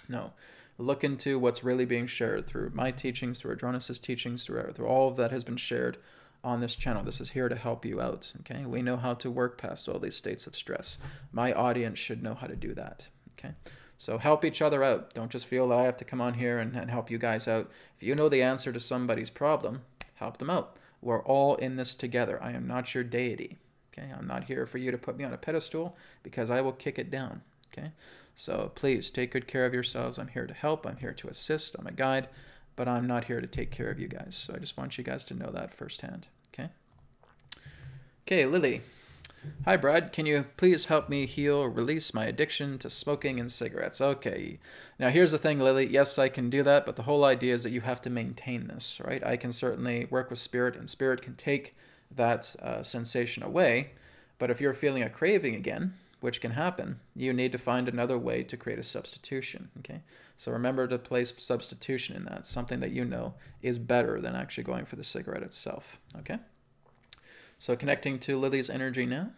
No. Look into what's really being shared through my teachings, through Adronis' teachings, through all of that has been shared on this channel. This is here to help you out, okay? We know how to work past all these states of stress. My audience should know how to do that, okay? So help each other out. Don't just feel that I have to come on here and help you guys out. If you know the answer to somebody's problem, help them out. We're all in this together. I am not your deity, okay? I'm not here for you to put me on a pedestal because I will kick it down, okay? So please take good care of yourselves. I'm here to help. I'm here to assist. I'm a guide, but I'm not here to take care of you guys. So I just want you guys to know that firsthand, okay? Okay, Lily. Hi, Brad. Can you please help me heal or release my addiction to smoking and cigarettes? Okay. Now, here's the thing, Lily. Yes, I can do that, but the whole idea is that you have to maintain this, right? I can certainly work with Spirit, and Spirit can take that sensation away. But if you're feeling a craving again, which can happen, you need to find another way to create a substitution, okay? So remember to place substitution in that, something that you know is better than actually going for the cigarette itself, okay? So connecting to Lily's energy now.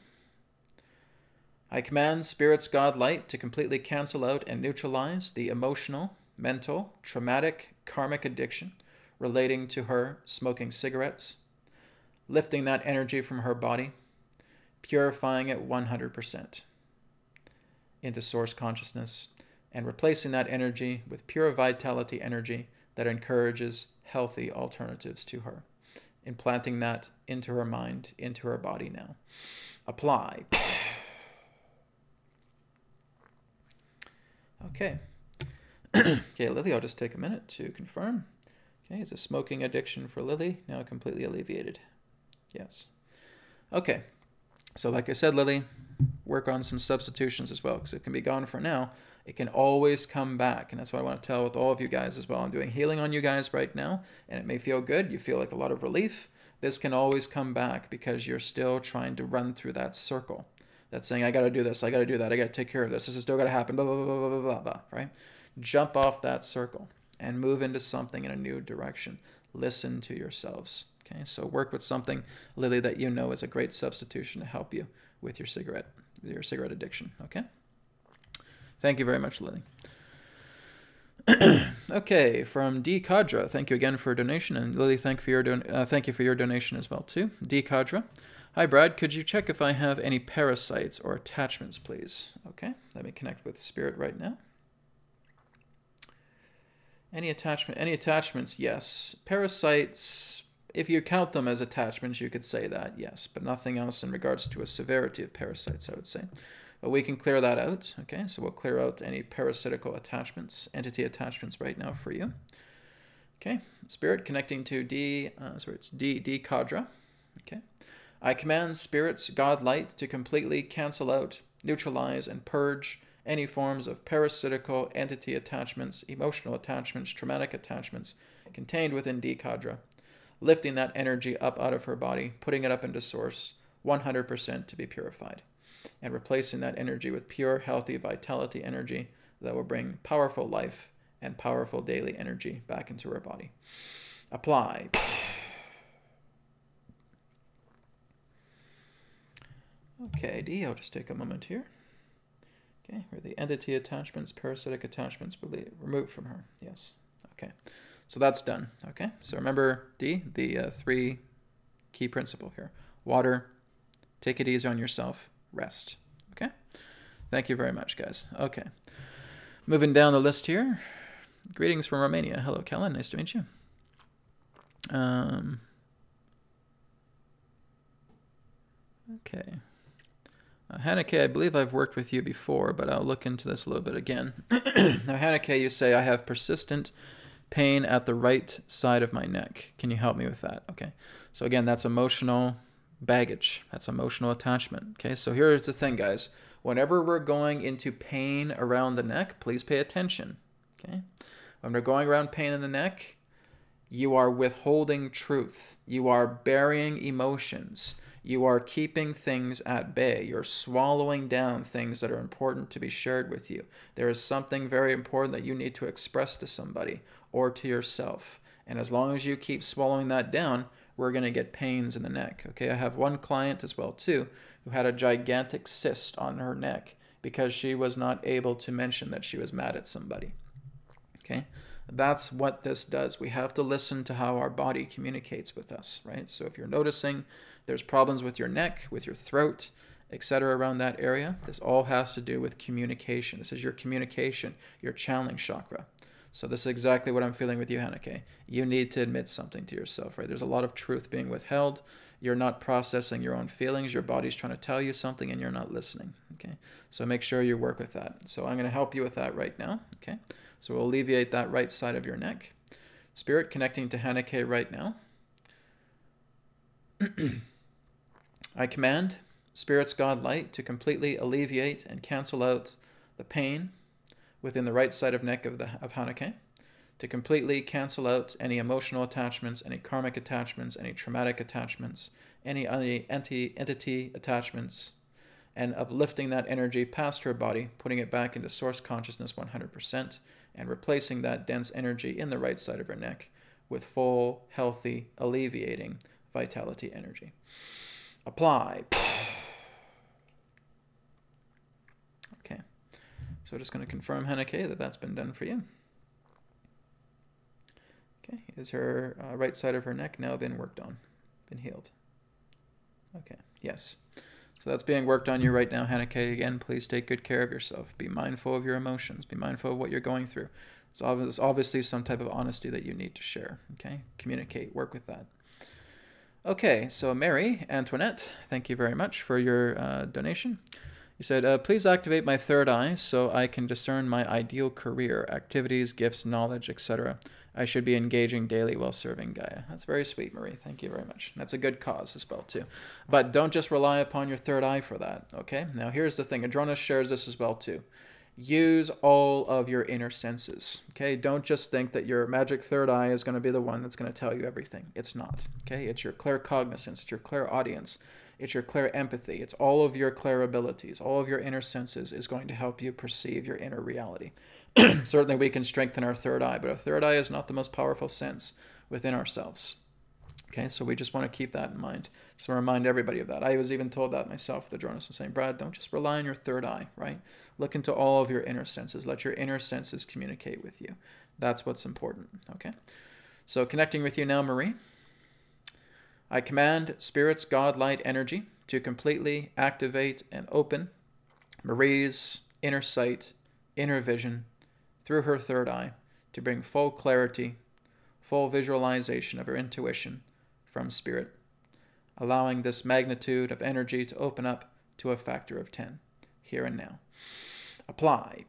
I command Spirit's God Light to completely cancel out and neutralize the emotional, mental, traumatic, karmic addiction relating to her smoking cigarettes, lifting that energy from her body, purifying it 100% into source consciousness, and replacing that energy with pure vitality energy that encourages healthy alternatives to her, implanting that into her mind, into her body now. Apply. Okay. Okay, Lily, I'll just take a minute to confirm. Okay, is the smoking addiction for Lily now completely alleviated? Yes. Okay. So like I said, Lily, work on some substitutions as well, because it can be gone for now. It can always come back, and that's what I want to tell with all of you guys as well. I'm doing healing on you guys right now, and it may feel good. You feel like a lot of relief. This can always come back because you're still trying to run through that circle. That's saying, I got to do this, I got to do that, I got to take care of this. This is still got to happen, blah, blah, blah, blah, blah, blah, blah, right? Jump off that circle and move into something in a new direction. Listen to yourselves. Okay, so work with something, Lily, that you know is a great substitution to help you with your cigarette addiction. Okay. Thank you very much, Lily. Okay, from D Kadra, thank you again for a donation, and Lily, thank you for your donation as well too. D Kadra, hi Brad, could you check if I have any parasites or attachments, please? Okay, let me connect with Spirit right now. Any attachments? Yes. Parasites, if you count them as attachments, you could say that, yes, but nothing else in regards to a severity of parasites, I would say. But we can clear that out, okay? So we'll clear out any parasitical attachments, entity attachments right now for you. Okay, Spirit connecting to D Kadra, okay? I command Spirit's God Light to completely cancel out, neutralize, and purge any forms of parasitical entity attachments, emotional attachments, traumatic attachments contained within D Kadra, lifting that energy up out of her body, putting it up into source, 100% to be purified, and replacing that energy with pure, healthy vitality energy that will bring powerful life and powerful daily energy back into her body. Apply. Okay, D, I'll just take a moment here. Okay, where the entity attachments, parasitic attachments will be removed from her. Yes. Okay. So that's done. Okay. So remember, D, the 3 key principle here. Water, take it easy on yourself, rest. Okay. Thank you very much, guys. Okay. Moving down the list here. Greetings from Romania. Hello, Kellen. Nice to meet you. Okay. Hanneke, I believe I've worked with you before, but I'll look into this a little bit again. Now, Hanneke, you say, I have persistent pain at the right side of my neck. Can you help me with that? Okay. So again, that's emotional baggage. That's emotional attachment. Okay. So here's the thing, guys. Whenever we're going into pain around the neck, please pay attention. Okay. When we're going around pain in the neck, you are withholding truth. You are burying emotions. You are keeping things at bay. You're swallowing down things that are important to be shared with you. There is something very important that you need to express to somebody or to yourself. And as long as you keep swallowing that down, we're going to get pains in the neck. Okay, I have one client as well too who had a gigantic cyst on her neck because she was not able to mention that she was mad at somebody. Okay, that's what this does. We have to listen to how our body communicates with us, right? So if you're noticing there's problems with your neck, with your throat, etc. around that area, this all has to do with communication. This is your communication, your channeling chakra. So this is exactly what I'm feeling with you, Hanneke. You need to admit something to yourself, right? There's a lot of truth being withheld. You're not processing your own feelings. Your body's trying to tell you something and you're not listening, okay? So make sure you work with that. So I'm going to help you with that right now, okay? So we'll alleviate that right side of your neck. Spirit connecting to Hanneke right now. I command Spirit's God Light to completely alleviate and cancel out the pain within the right side of neck of Hanneke, to completely cancel out any emotional attachments, any karmic attachments, any traumatic attachments, any entity attachments, and uplifting that energy past her body, putting it back into source consciousness 100%, and replacing that dense energy in the right side of her neck with full, healthy, alleviating vitality energy. Apply. Okay. So just going to confirm, Hanneke, that that's been done for you. Okay. Is her right side of her neck now been worked on? Been healed? Okay. Yes. So that's being worked on you right now, Hanneke. Again, please take good care of yourself. Be mindful of your emotions. Be mindful of what you're going through. It's obviously some type of honesty that you need to share. Okay? Communicate. Work with that. Okay, so Mary Antoinette, thank you very much for your donation. You said, please activate my third eye so I can discern my ideal career, activities, gifts, knowledge, etc. I should be engaging daily while serving Gaia. That's very sweet, Marie. Thank you very much. That's a good cause as well, too. But don't just rely upon your third eye for that, okay? Now, here's the thing. Adronis shares this as well, too. Use all of your inner senses, okay? Don't just think that your magic third eye is going to be the one that's going to tell you everything. It's not, okay? It's your claircognizance. It's your clairaudience. It's your clear empathy. It's all of your clair abilities. All of your inner senses is going to help you perceive your inner reality. Certainly we can strengthen our third eye, but our third eye is not the most powerful sense within ourselves. Okay, so we just want to keep that in mind. Just want to remind everybody of that. I was even told that myself, the journalist, saying, Brad, don't just rely on your third eye, right? Look into all of your inner senses. Let your inner senses communicate with you. That's what's important, okay? So connecting with you now, Marie. I command Spirit's God light energy to completely activate and open Marie's inner sight, inner vision, through her third eye to bring full clarity, full visualization of her intuition from Spirit, allowing this magnitude of energy to open up to a factor of 10, here and now. Apply.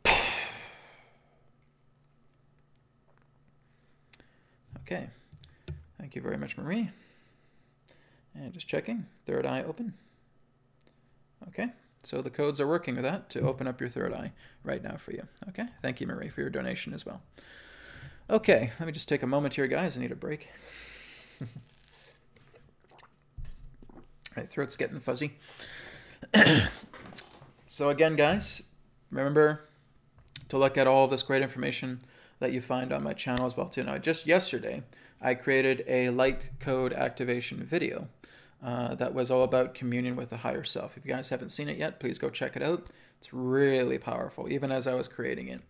Okay. Thank you very much, Marie. And just checking, third eye open. Okay. So the codes are working with that to open up your third eye right now for you. Okay, thank you, Marie, for your donation as well. Okay, let me just take a moment here, guys. I need a break. My throat's getting fuzzy. So again, guys, remember to look at all of this great information that you find on my channel as well, too. Now, just yesterday, I created a light code activation video that was all about communion with the higher self. If you guys haven't seen it yet, please go check it out. It's really powerful, even as I was creating it.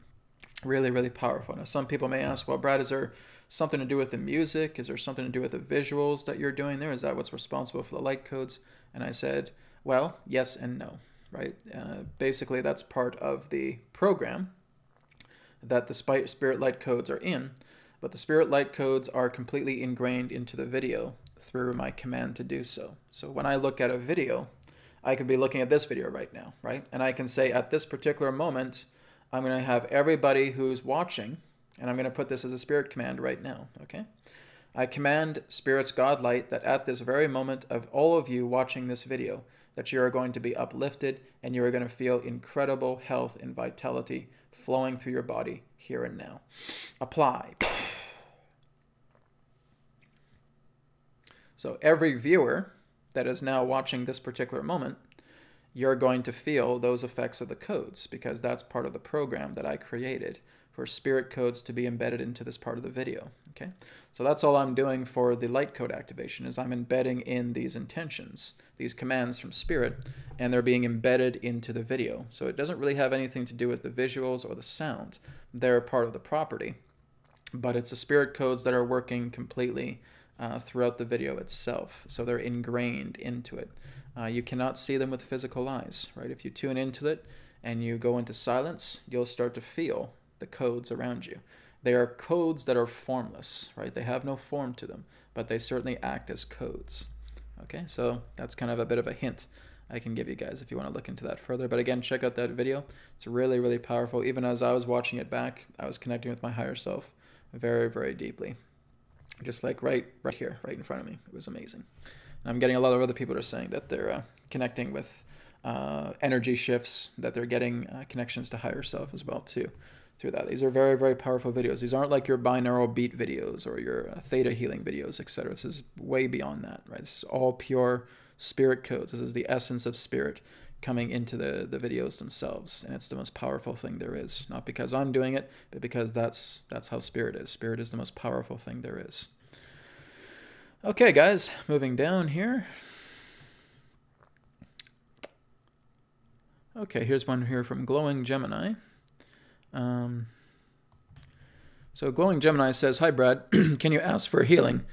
Really, really powerful. Now, some people may ask, well, Brad, is there something to do with the music? Is there something to do with the visuals that you're doing there? Is that what's responsible for the light codes? And I said, well, yes and no, right? Basically, that's part of the program that the Spirit light codes are in, but the Spirit light codes are completely ingrained into the video through my command to do so. So when I look at a video, I could be looking at this video right now, right? And I can say at this particular moment, I'm going to have everybody who's watching, and I'm going to put this as a Spirit command right now, okay? I command Spirit's God light that at this very moment of all of you watching this video, that you are going to be uplifted and you are going to feel incredible health and vitality flowing through your body here and now. Apply. So every viewer that is now watching this particular moment, you're going to feel those effects of the codes because that's part of the program that I created for Spirit codes to be embedded into this part of the video. Okay, so that's all I'm doing for the light code activation is I'm embedding in these intentions, these commands from Spirit, and they're being embedded into the video. So it doesn't really have anything to do with the visuals or the sound. They're part of the property, but it's the Spirit codes that are working completely throughout the video itself. So they're ingrained into it. You cannot see them with physical eyes, right? If you tune into it and you go into silence, you'll start to feel the codes around you. They are codes that are formless, right? They have no form to them, but they certainly act as codes. Okay, so that's kind of a bit of a hint I can give you guys if you want to look into that further. But again, check out that video. It's really, really powerful. Even as I was watching it back, I was connecting with my higher self very, very deeply. Just like right here, right in front of me. It was amazing. And I'm getting a lot of other people that are saying that they're connecting with energy shifts, that they're getting connections to higher self as well too. through that. These are very, very powerful videos. These aren't like your binaural beat videos or your theta healing videos, etc. This is way beyond that, right? This is all pure spirit codes. This is the essence of spirit coming into the videos themselves, and it's the most powerful thing there is. Not because I'm doing it, but because that's how spirit is. Spirit is the most powerful thing there is. Okay, guys, moving down here. Okay, here's one here from Glowing Gemini. So Glowing Gemini says, "Hi, Brad. Can you ask for healing?"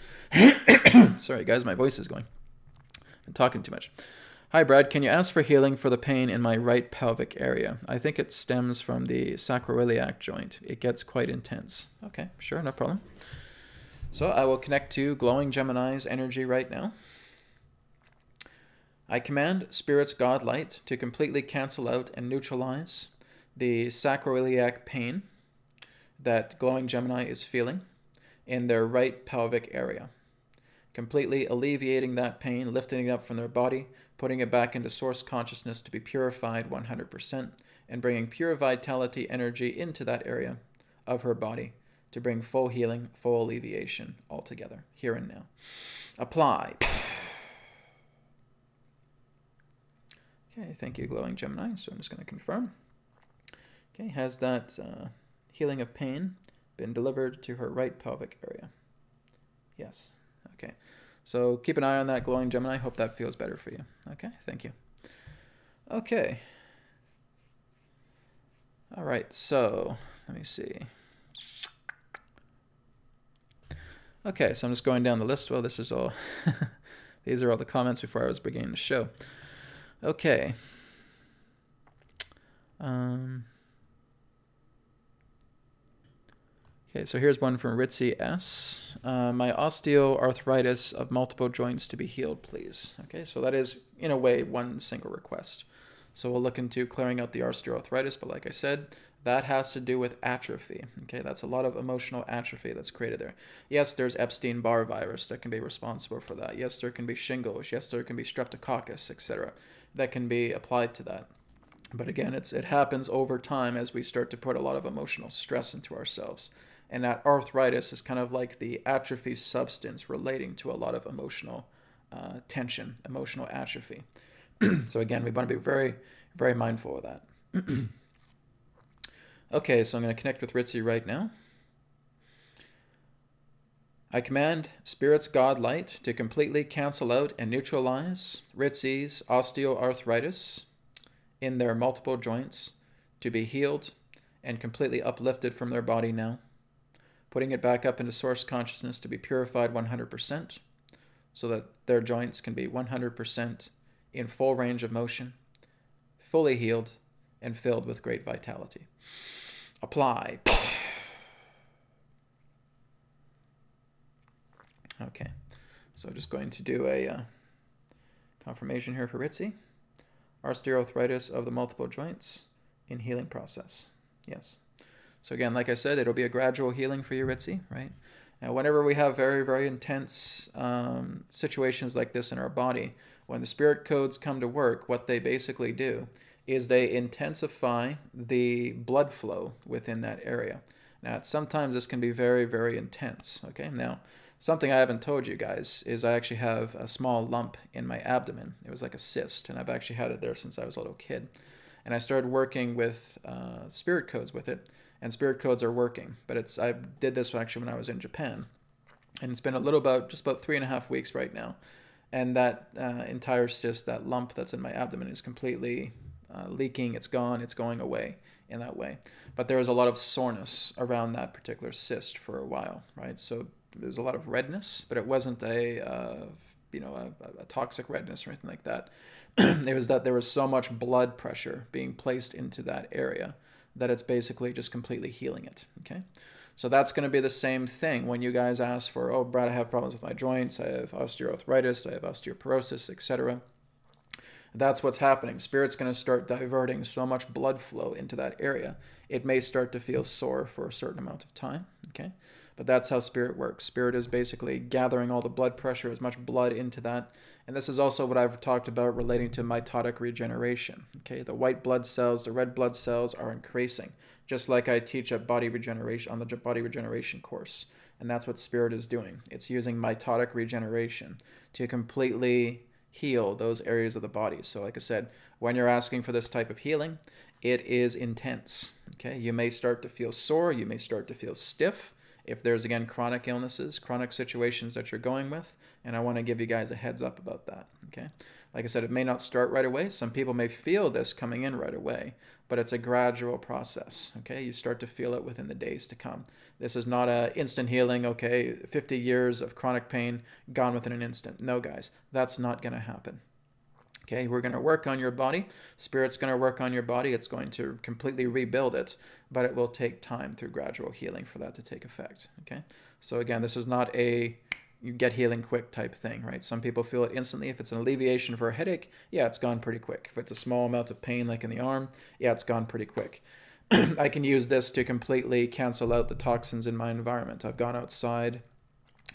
Sorry, guys, my voice is going. I'm talking too much. "Hi, Brad. Can you ask for healing for the pain in my right pelvic area? I think it stems from the sacroiliac joint. It gets quite intense." Okay, sure, no problem. So I will connect to Glowing Gemini's energy right now. I command Spirit's God Light to completely cancel out and neutralize the sacroiliac pain that Glowing Gemini is feeling in their right pelvic area, completely alleviating that pain, lifting it up from their body, putting it back into source consciousness to be purified 100%, and bringing pure vitality energy into that area of her body to bring full healing, full alleviation altogether, here and now. Apply. Okay, thank you, Glowing Gemini. So I'm just going to confirm. Okay, has that healing of pain been delivered to her right pelvic area? Yes. Okay. So keep an eye on that, Glowing Gemini. Hope that feels better for you. Okay, thank you. Okay. All right, so let me see. Okay, so I'm just going down the list. Well, this is all, these are all the comments before I was beginning the show. Okay. Okay, so here's one from Ritzy S. My osteoarthritis of multiple joints to be healed, please. Okay, so that is, in a way, one single request. So we'll look into clearing out the osteoarthritis, but like I said, that has to do with atrophy. Okay, that's a lot of emotional atrophy that's created there. Yes, there's Epstein-Barr virus that can be responsible for that. Yes, there can be shingles. Yes, there can be streptococcus, etc. that can be applied to that. But again, it happens over time as we start to put a lot of emotional stress into ourselves. And that arthritis is kind of like the atrophy substance relating to a lot of emotional tension, emotional atrophy. So again, we want to be very, very mindful of that. Okay, so I'm going to connect with Ritzy right now. I command Spirit's God Light to completely cancel out and neutralize Ritzy's osteoarthritis in their multiple joints to be healed and completely uplifted from their body now, putting it back up into source consciousness to be purified 100% so that their joints can be 100% in full range of motion, fully healed, and filled with great vitality. Apply. Okay, so just going to do a confirmation here for Ritzy. Osteoarthritis of the multiple joints in healing process. Yes. So again, like I said, it'll be a gradual healing for you, Ritzy, right? Now, whenever we have very, very intense situations like this in our body, when the spirit codes come to work, what they basically do is they intensify the blood flow within that area. Now, sometimes this can be very, very intense, okay? Now, something I haven't told you guys is I actually have a small lump in my abdomen. It was like a cyst, and I've actually had it there since I was a little kid. And I started working with spirit codes with it, and spirit codes are working. But I did this actually when I was in Japan, and it's been just about 3.5 weeks right now. And that entire cyst, that lump that's in my abdomen, is completely leaking. It's gone. It's going away in that way. But there was a lot of soreness around that particular cyst for a while, right? So there's a lot of redness, but it wasn't a toxic redness or anything like that. It was that there was so much blood pressure being placed into that area that it's basically just completely healing it, okay? So that's going to be the same thing when you guys ask for, oh, Brad, I have problems with my joints, I have osteoarthritis, I have osteoporosis, etc. That's what's happening. Spirit's going to start diverting so much blood flow into that area. It may start to feel sore for a certain amount of time, okay? But that's how spirit works. Spirit is basically gathering all the blood pressure, as much blood into that. And this is also what I've talked about relating to mitotic regeneration. Okay, the white blood cells, the red blood cells are increasing. just like I teach a body regeneration on the body regeneration course. And that's what Spirit is doing. It's using mitotic regeneration to completely heal those areas of the body. So like I said, when you're asking for this type of healing, it is intense. Okay, you may start to feel sore, you may start to feel stiff if there's, again, chronic illnesses, chronic situations that you're going with, and I want to give you guys a heads up about that. Okay, like I said, it may not start right away. Some people may feel this coming in right away, but it's a gradual process. Okay, you start to feel it within the days to come. This is not a instant healing. Okay, 50 years of chronic pain gone within an instant. No, guys, that's not going to happen. Okay, we're going to work on your body. Spirit's going to work on your body. It's going to completely rebuild it, but it will take time through gradual healing for that to take effect. Okay, so again, this is not a you get healing quick type thing, right? Some people feel it instantly. If it's an alleviation for a headache, yeah, it's gone pretty quick. If it's a small amount of pain like in the arm, yeah, it's gone pretty quick. I can use this to completely cancel out the toxins in my environment. I've gone outside.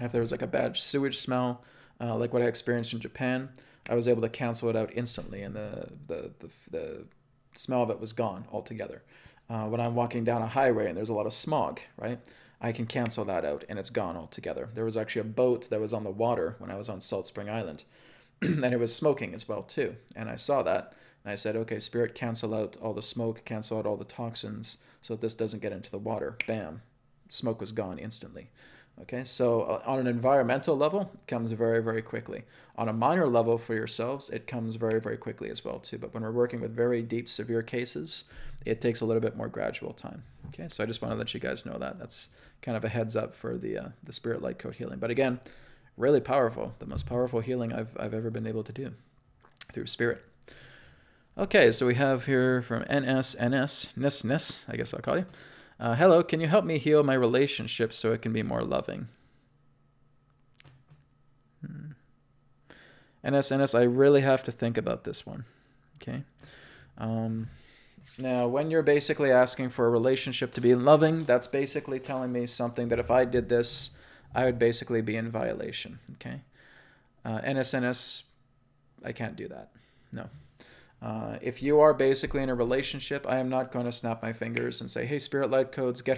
If there was like a bad sewage smell, like what I experienced in Japan, I was able to cancel it out instantly, and the smell of it was gone altogether. When I'm walking down a highway and there's a lot of smog, right, I can cancel that out, and it's gone altogether. There was actually a boat that was on the water when I was on Salt Spring Island, and it was smoking as well too. And I saw that, and I said, okay, Spirit, cancel out all the smoke, cancel out all the toxins, so that this doesn't get into the water. Bam, smoke was gone instantly. Okay, so on an environmental level, it comes very, very quickly. On a minor level for yourselves, it comes very, very quickly as well too. But when we're working with very deep, severe cases, it takes a little bit more gradual time. Okay, so I just want to let you guys know that. That's kind of a heads up for the Spirit Light Code healing. But again, really powerful. The most powerful healing I've ever been able to do through Spirit. Okay, so we have here from Nis, I guess I'll call you. Hello, can you help me heal my relationship so it can be more loving? NS, I really have to think about this one. Okay. Now, when you're basically asking for a relationship to be loving, that's basically telling me something that if I did this, I would basically be in violation. Okay. NS, I can't do that. No. If you are basically in a relationship, I am not going to snap my fingers and say, hey, Spirit Light Codes, get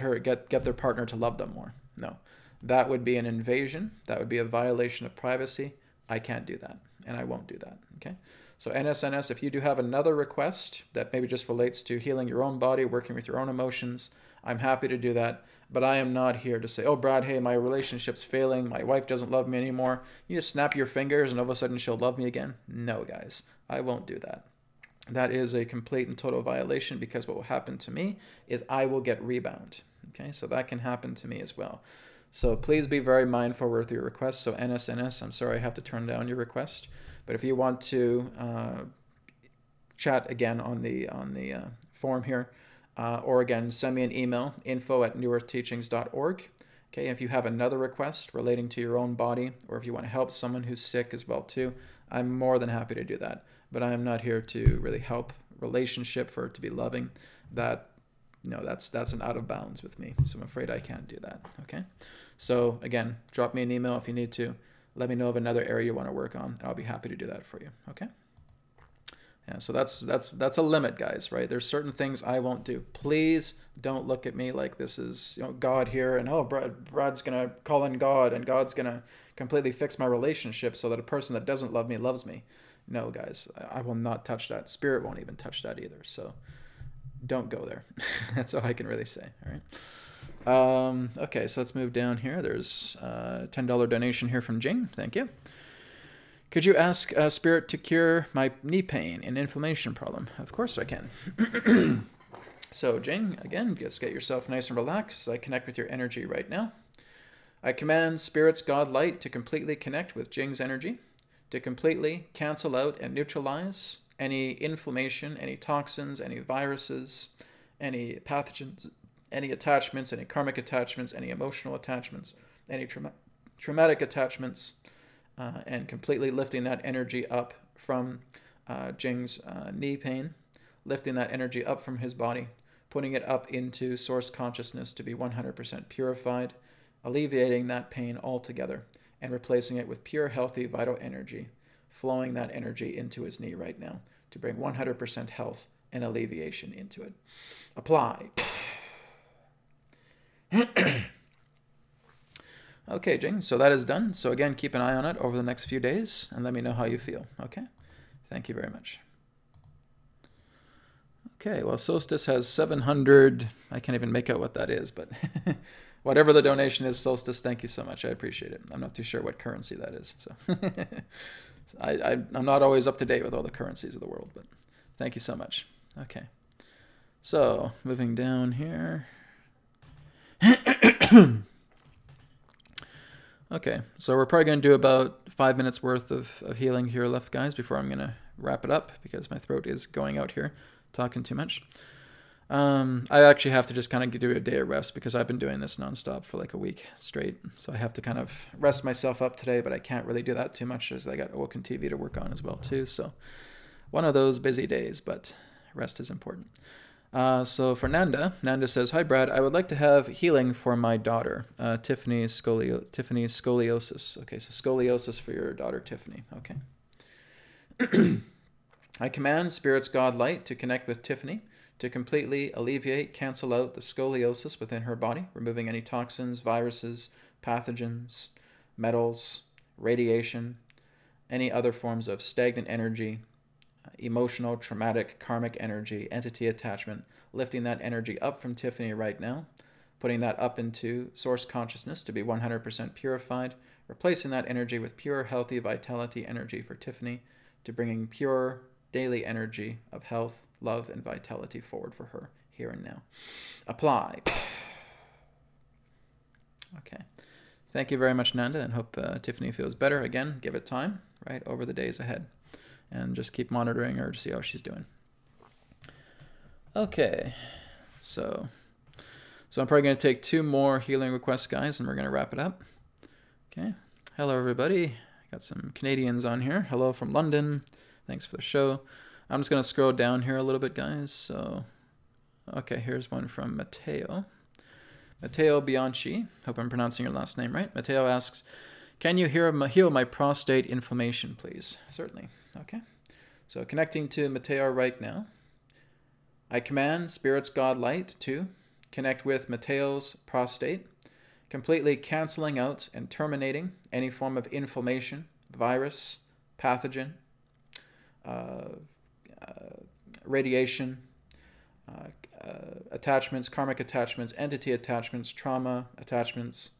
their partner to love them more. No, that would be an invasion. That would be a violation of privacy. I can't do that, and I won't do that. Okay. So NSNS, if you do have another request that maybe just relates to healing your own body, working with your own emotions, I'm happy to do that. But I am not here to say, oh, Brad, hey, my relationship's failing. My wife doesn't love me anymore. You just snap your fingers and all of a sudden she'll love me again. No, guys, I won't do that. That is a complete and total violation, because what will happen to me is I will get rebound. Okay, so that can happen to me as well. So please be very mindful with your requests. So NSNS, I'm sorry I have to turn down your request. But if you want to chat again on the forum here, or again, send me an email, info@newearthteachings.org. Okay, if you have another request relating to your own body, or if you want to help someone who's sick as well too, I'm more than happy to do that. But I am not here to really help relationship for it to be loving. That's an out of bounds with me. So I'm afraid I can't do that. Okay. So again, drop me an email if you need to. Let me know of another area you want to work on, and I'll be happy to do that for you. Okay. Yeah. So that's a limit, guys. Right? There's certain things I won't do. Please don't look at me like this is God here, and Brad's gonna call in God, and God's gonna completely fix my relationship so that a person that doesn't love me loves me. No, guys, I will not touch that. Spirit won't even touch that either. So don't go there. That's all I can really say. All right. Okay, so let's move down here. There's a $10 donation here from Jing. Thank you. Could you ask Spirit to cure my knee pain and inflammation problem? Of course I can. So Jing, again, just get yourself nice and relaxed as I connect with your energy right now. I command Spirit's God Light to completely connect with Jing's energy, to completely cancel out and neutralize any inflammation, any toxins, any viruses, any pathogens, any attachments, any karmic attachments, any emotional attachments, any traumatic attachments, and completely lifting that energy up from Jing's knee pain, lifting that energy up from his body, putting it up into source consciousness to be 100% purified, alleviating that pain altogether, and replacing it with pure, healthy, vital energy, flowing that energy into his knee right now to bring 100% health and alleviation into it. Apply. Okay, Jing, so that is done. So again, keep an eye on it over the next few days and let me know how you feel. Okay? Thank you very much. Okay, well, Solstice has 700. I can't even make out what that is, but whatever the donation is, Solstice, thank you so much. I appreciate it. I'm not too sure what currency that is. So I'm not always up to date with all the currencies of the world, but thank you so much. Okay. So moving down here. Okay, so we're probably going to do about 5 minutes worth of healing here left, guys, before I'm going to wrap it up because my throat is going out here, talking too much. I actually have to just kind of do a day of rest because I've been doing this nonstop for like a week straight. So I have to kind of rest myself up today, but I can't really do that too much as I got Awoken TV to work on as well too. So one of those busy days, but rest is important. So for Nanda says, "Hi Brad, I would like to have healing for my daughter, Tiffany scoliosis." Okay, so scoliosis for your daughter Tiffany. Okay. I command Spirit's God Light to connect with Tiffany to completely alleviate, cancel out the scoliosis within her body, removing any toxins, viruses, pathogens, metals, radiation, any other forms of stagnant energy, emotional, traumatic, karmic energy, entity attachment, lifting that energy up from Tiffany right now, putting that up into source consciousness to be 100% purified, replacing that energy with pure, healthy vitality energy for Tiffany, to bringing pure daily energy of health, love, and vitality forward for her here and now. Apply. Okay. Thank you very much, Nanda, and hope Tiffany feels better. Again, give it time, right, over the days ahead. And just keep monitoring her to see how she's doing. Okay, so I'm probably going to take 2 more healing requests, guys, and we're going to wrap it up. Okay, hello everybody. Got some Canadians on here. Hello from London. Thanks for the show. I'm just going to scroll down here a little bit, guys. So, okay, here's one from Matteo. Matteo Bianchi. Hope I'm pronouncing your last name right. Matteo asks, "Can you heal my prostate inflammation, please?" Certainly. Okay, so connecting to Matteo right now. I command Spirit's God Light to connect with Matteo's prostate, completely canceling out and terminating any form of inflammation, virus, pathogen, radiation, attachments, karmic attachments, entity attachments, trauma attachments,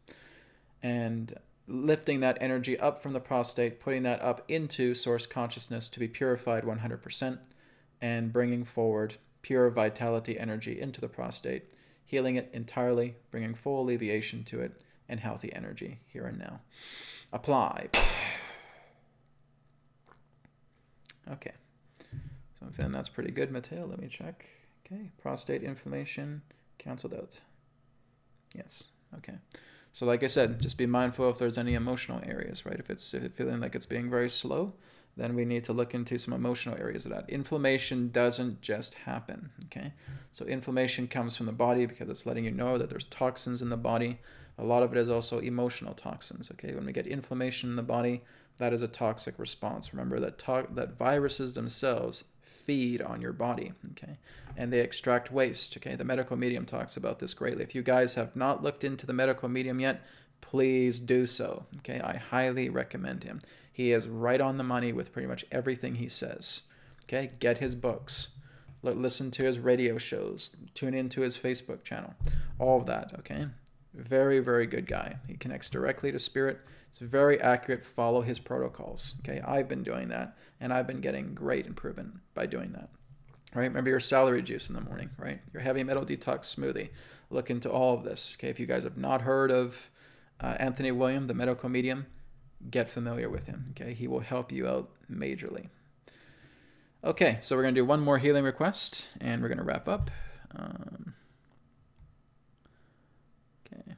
and lifting that energy up from the prostate, putting that up into source consciousness to be purified 100%, and bringing forward pure vitality energy into the prostate, healing it entirely, bringing full alleviation to it, and healthy energy here and now. Apply. Okay. So I'm feeling that's pretty good, Matteo. Let me check. Okay. Prostate inflammation canceled out. Yes. Okay. So like I said, just be mindful if there's any emotional areas, right? If it's feeling like it's being very slow, then we need to look into some emotional areas of that. Inflammation doesn't just happen, okay? So inflammation comes from the body because it's letting you know that there's toxins in the body. A lot of it is also emotional toxins, okay? When we get inflammation in the body, that is a toxic response. Remember that viruses themselves feed on your body, okay? And they extract waste, okay? The medical medium talks about this greatly. If you guys have not looked into the medical medium yet, please do so, okay? I highly recommend him. He is right on the money with pretty much everything he says, okay? Get his books. Listen to his radio shows. Tune into his Facebook channel. All of that, okay? Very, very good guy. He connects directly to spirit. It's very accurate. Follow his protocols, okay? I've been doing that, and I've been getting great improvement by doing that, right? Remember your celery juice in the morning, right? Your heavy metal detox smoothie. Look into all of this, okay? If you guys have not heard of Anthony William, the medical medium, get familiar with him, okay? He will help you out majorly. Okay, so we're going to do one more healing request, and we're going to wrap up. Okay.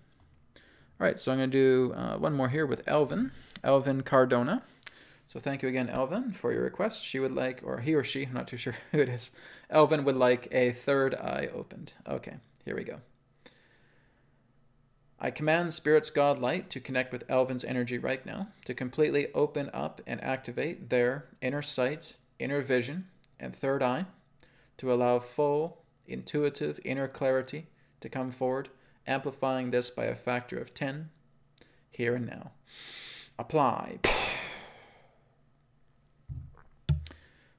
All right, so I'm going to do one more here with Elvin Cardona. So thank you again, Elvin, for your request. She would like, or he or she, I'm not too sure who it is. Elvin would like a third eye opened. Okay, here we go. I command Spirit's God Light to connect with Elvin's energy right now, to completely open up and activate their inner sight, inner vision, and third eye, to allow full, intuitive, inner clarity to come forward amplifying this by a factor of 10 here and now. Apply.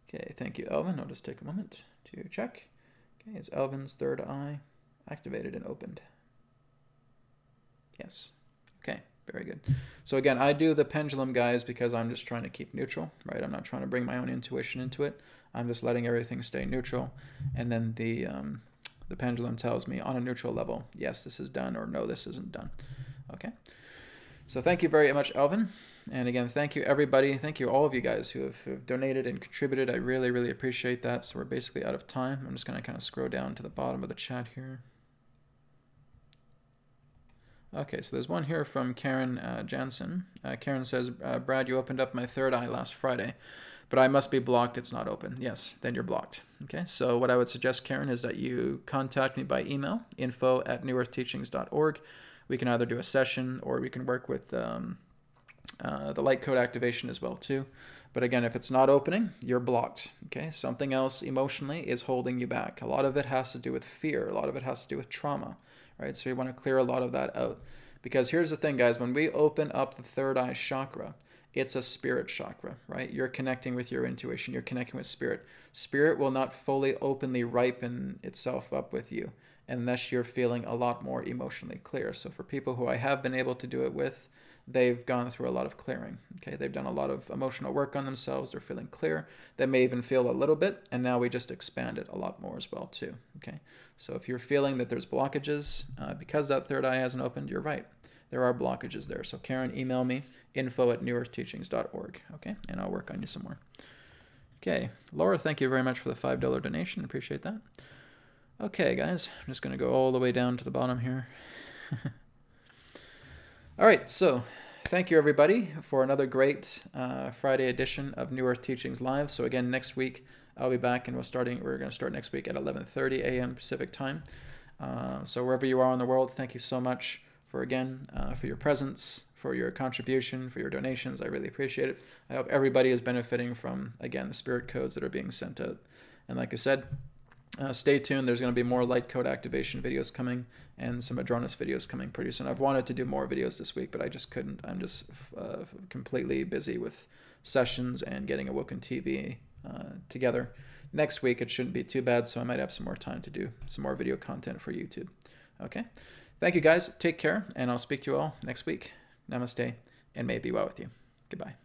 Okay, thank you, Elvin. I'll just take a moment to check. Okay, is Elvin's third eye activated and opened? Yes. Okay, very good. So again, I do the pendulum, guys, because I'm just trying to keep neutral, right? I'm not trying to bring my own intuition into it. I'm just letting everything stay neutral. And then the pendulum tells me on a neutral level, yes, this is done, or no, this isn't done. Okay. So thank you very much, Elvin. And again, thank you, everybody. Thank you, all of you guys who have donated and contributed. I really, really appreciate that. So we're basically out of time. I'm just going to kind of scroll down to the bottom of the chat here. Okay, so there's one here from Karen Jansen. Karen says, Brad, you opened up my third eye last Friday, but I must be blocked. It's not open. Yes, then you're blocked. Okay, so what I would suggest, Karen, is that you contact me by email, info@newearthteachings.org. We can either do a session or we can work with the light code activation as well too. But again, if it's not opening, you're blocked. Okay, something else emotionally is holding you back. A lot of it has to do with fear. A lot of it has to do with trauma, right? So you want to clear a lot of that out. Because here's the thing, guys, when we open up the third eye chakra, it's a spirit chakra, right? You're connecting with your intuition. You're connecting with spirit. Spirit will not fully openly ripen itself up with you unless you're feeling a lot more emotionally clear. So for people who I have been able to do it with, they've gone through a lot of clearing. Okay, they've done a lot of emotional work on themselves. They're feeling clear. They may even feel a little bit, and now we just expand it a lot more as well too. Okay, so if you're feeling that there's blockages because that third eye hasn't opened, you're right. There are blockages there. So Karen, email me, info@newearthteachings.org. Okay, and I'll work on you some more. Okay, Laura, thank you very much for the $5 donation. Appreciate that. Okay, guys, I'm just going to go all the way down to the bottom here. All right, so thank you, everybody, for another great Friday edition of New Earth Teachings Live. So again, next week, I'll be back, and we're going to start next week at 11:30 a.m. Pacific time. So wherever you are in the world, thank you so much for your presence, for your contribution, for your donations. I really appreciate it. I hope everybody is benefiting from, again, the spirit codes that are being sent out. And like I said, stay tuned. There's going to be more light code activation videos coming and some Adronis videos coming pretty soon. I've wanted to do more videos this week, but I just couldn't. I'm just completely busy with sessions and getting Awoken TV together. Next week, it shouldn't be too bad, so I might have some more time to do some more video content for YouTube. Okay? Thank you, guys. Take care, and I'll speak to you all next week. Namaste, and may it be well with you. Goodbye.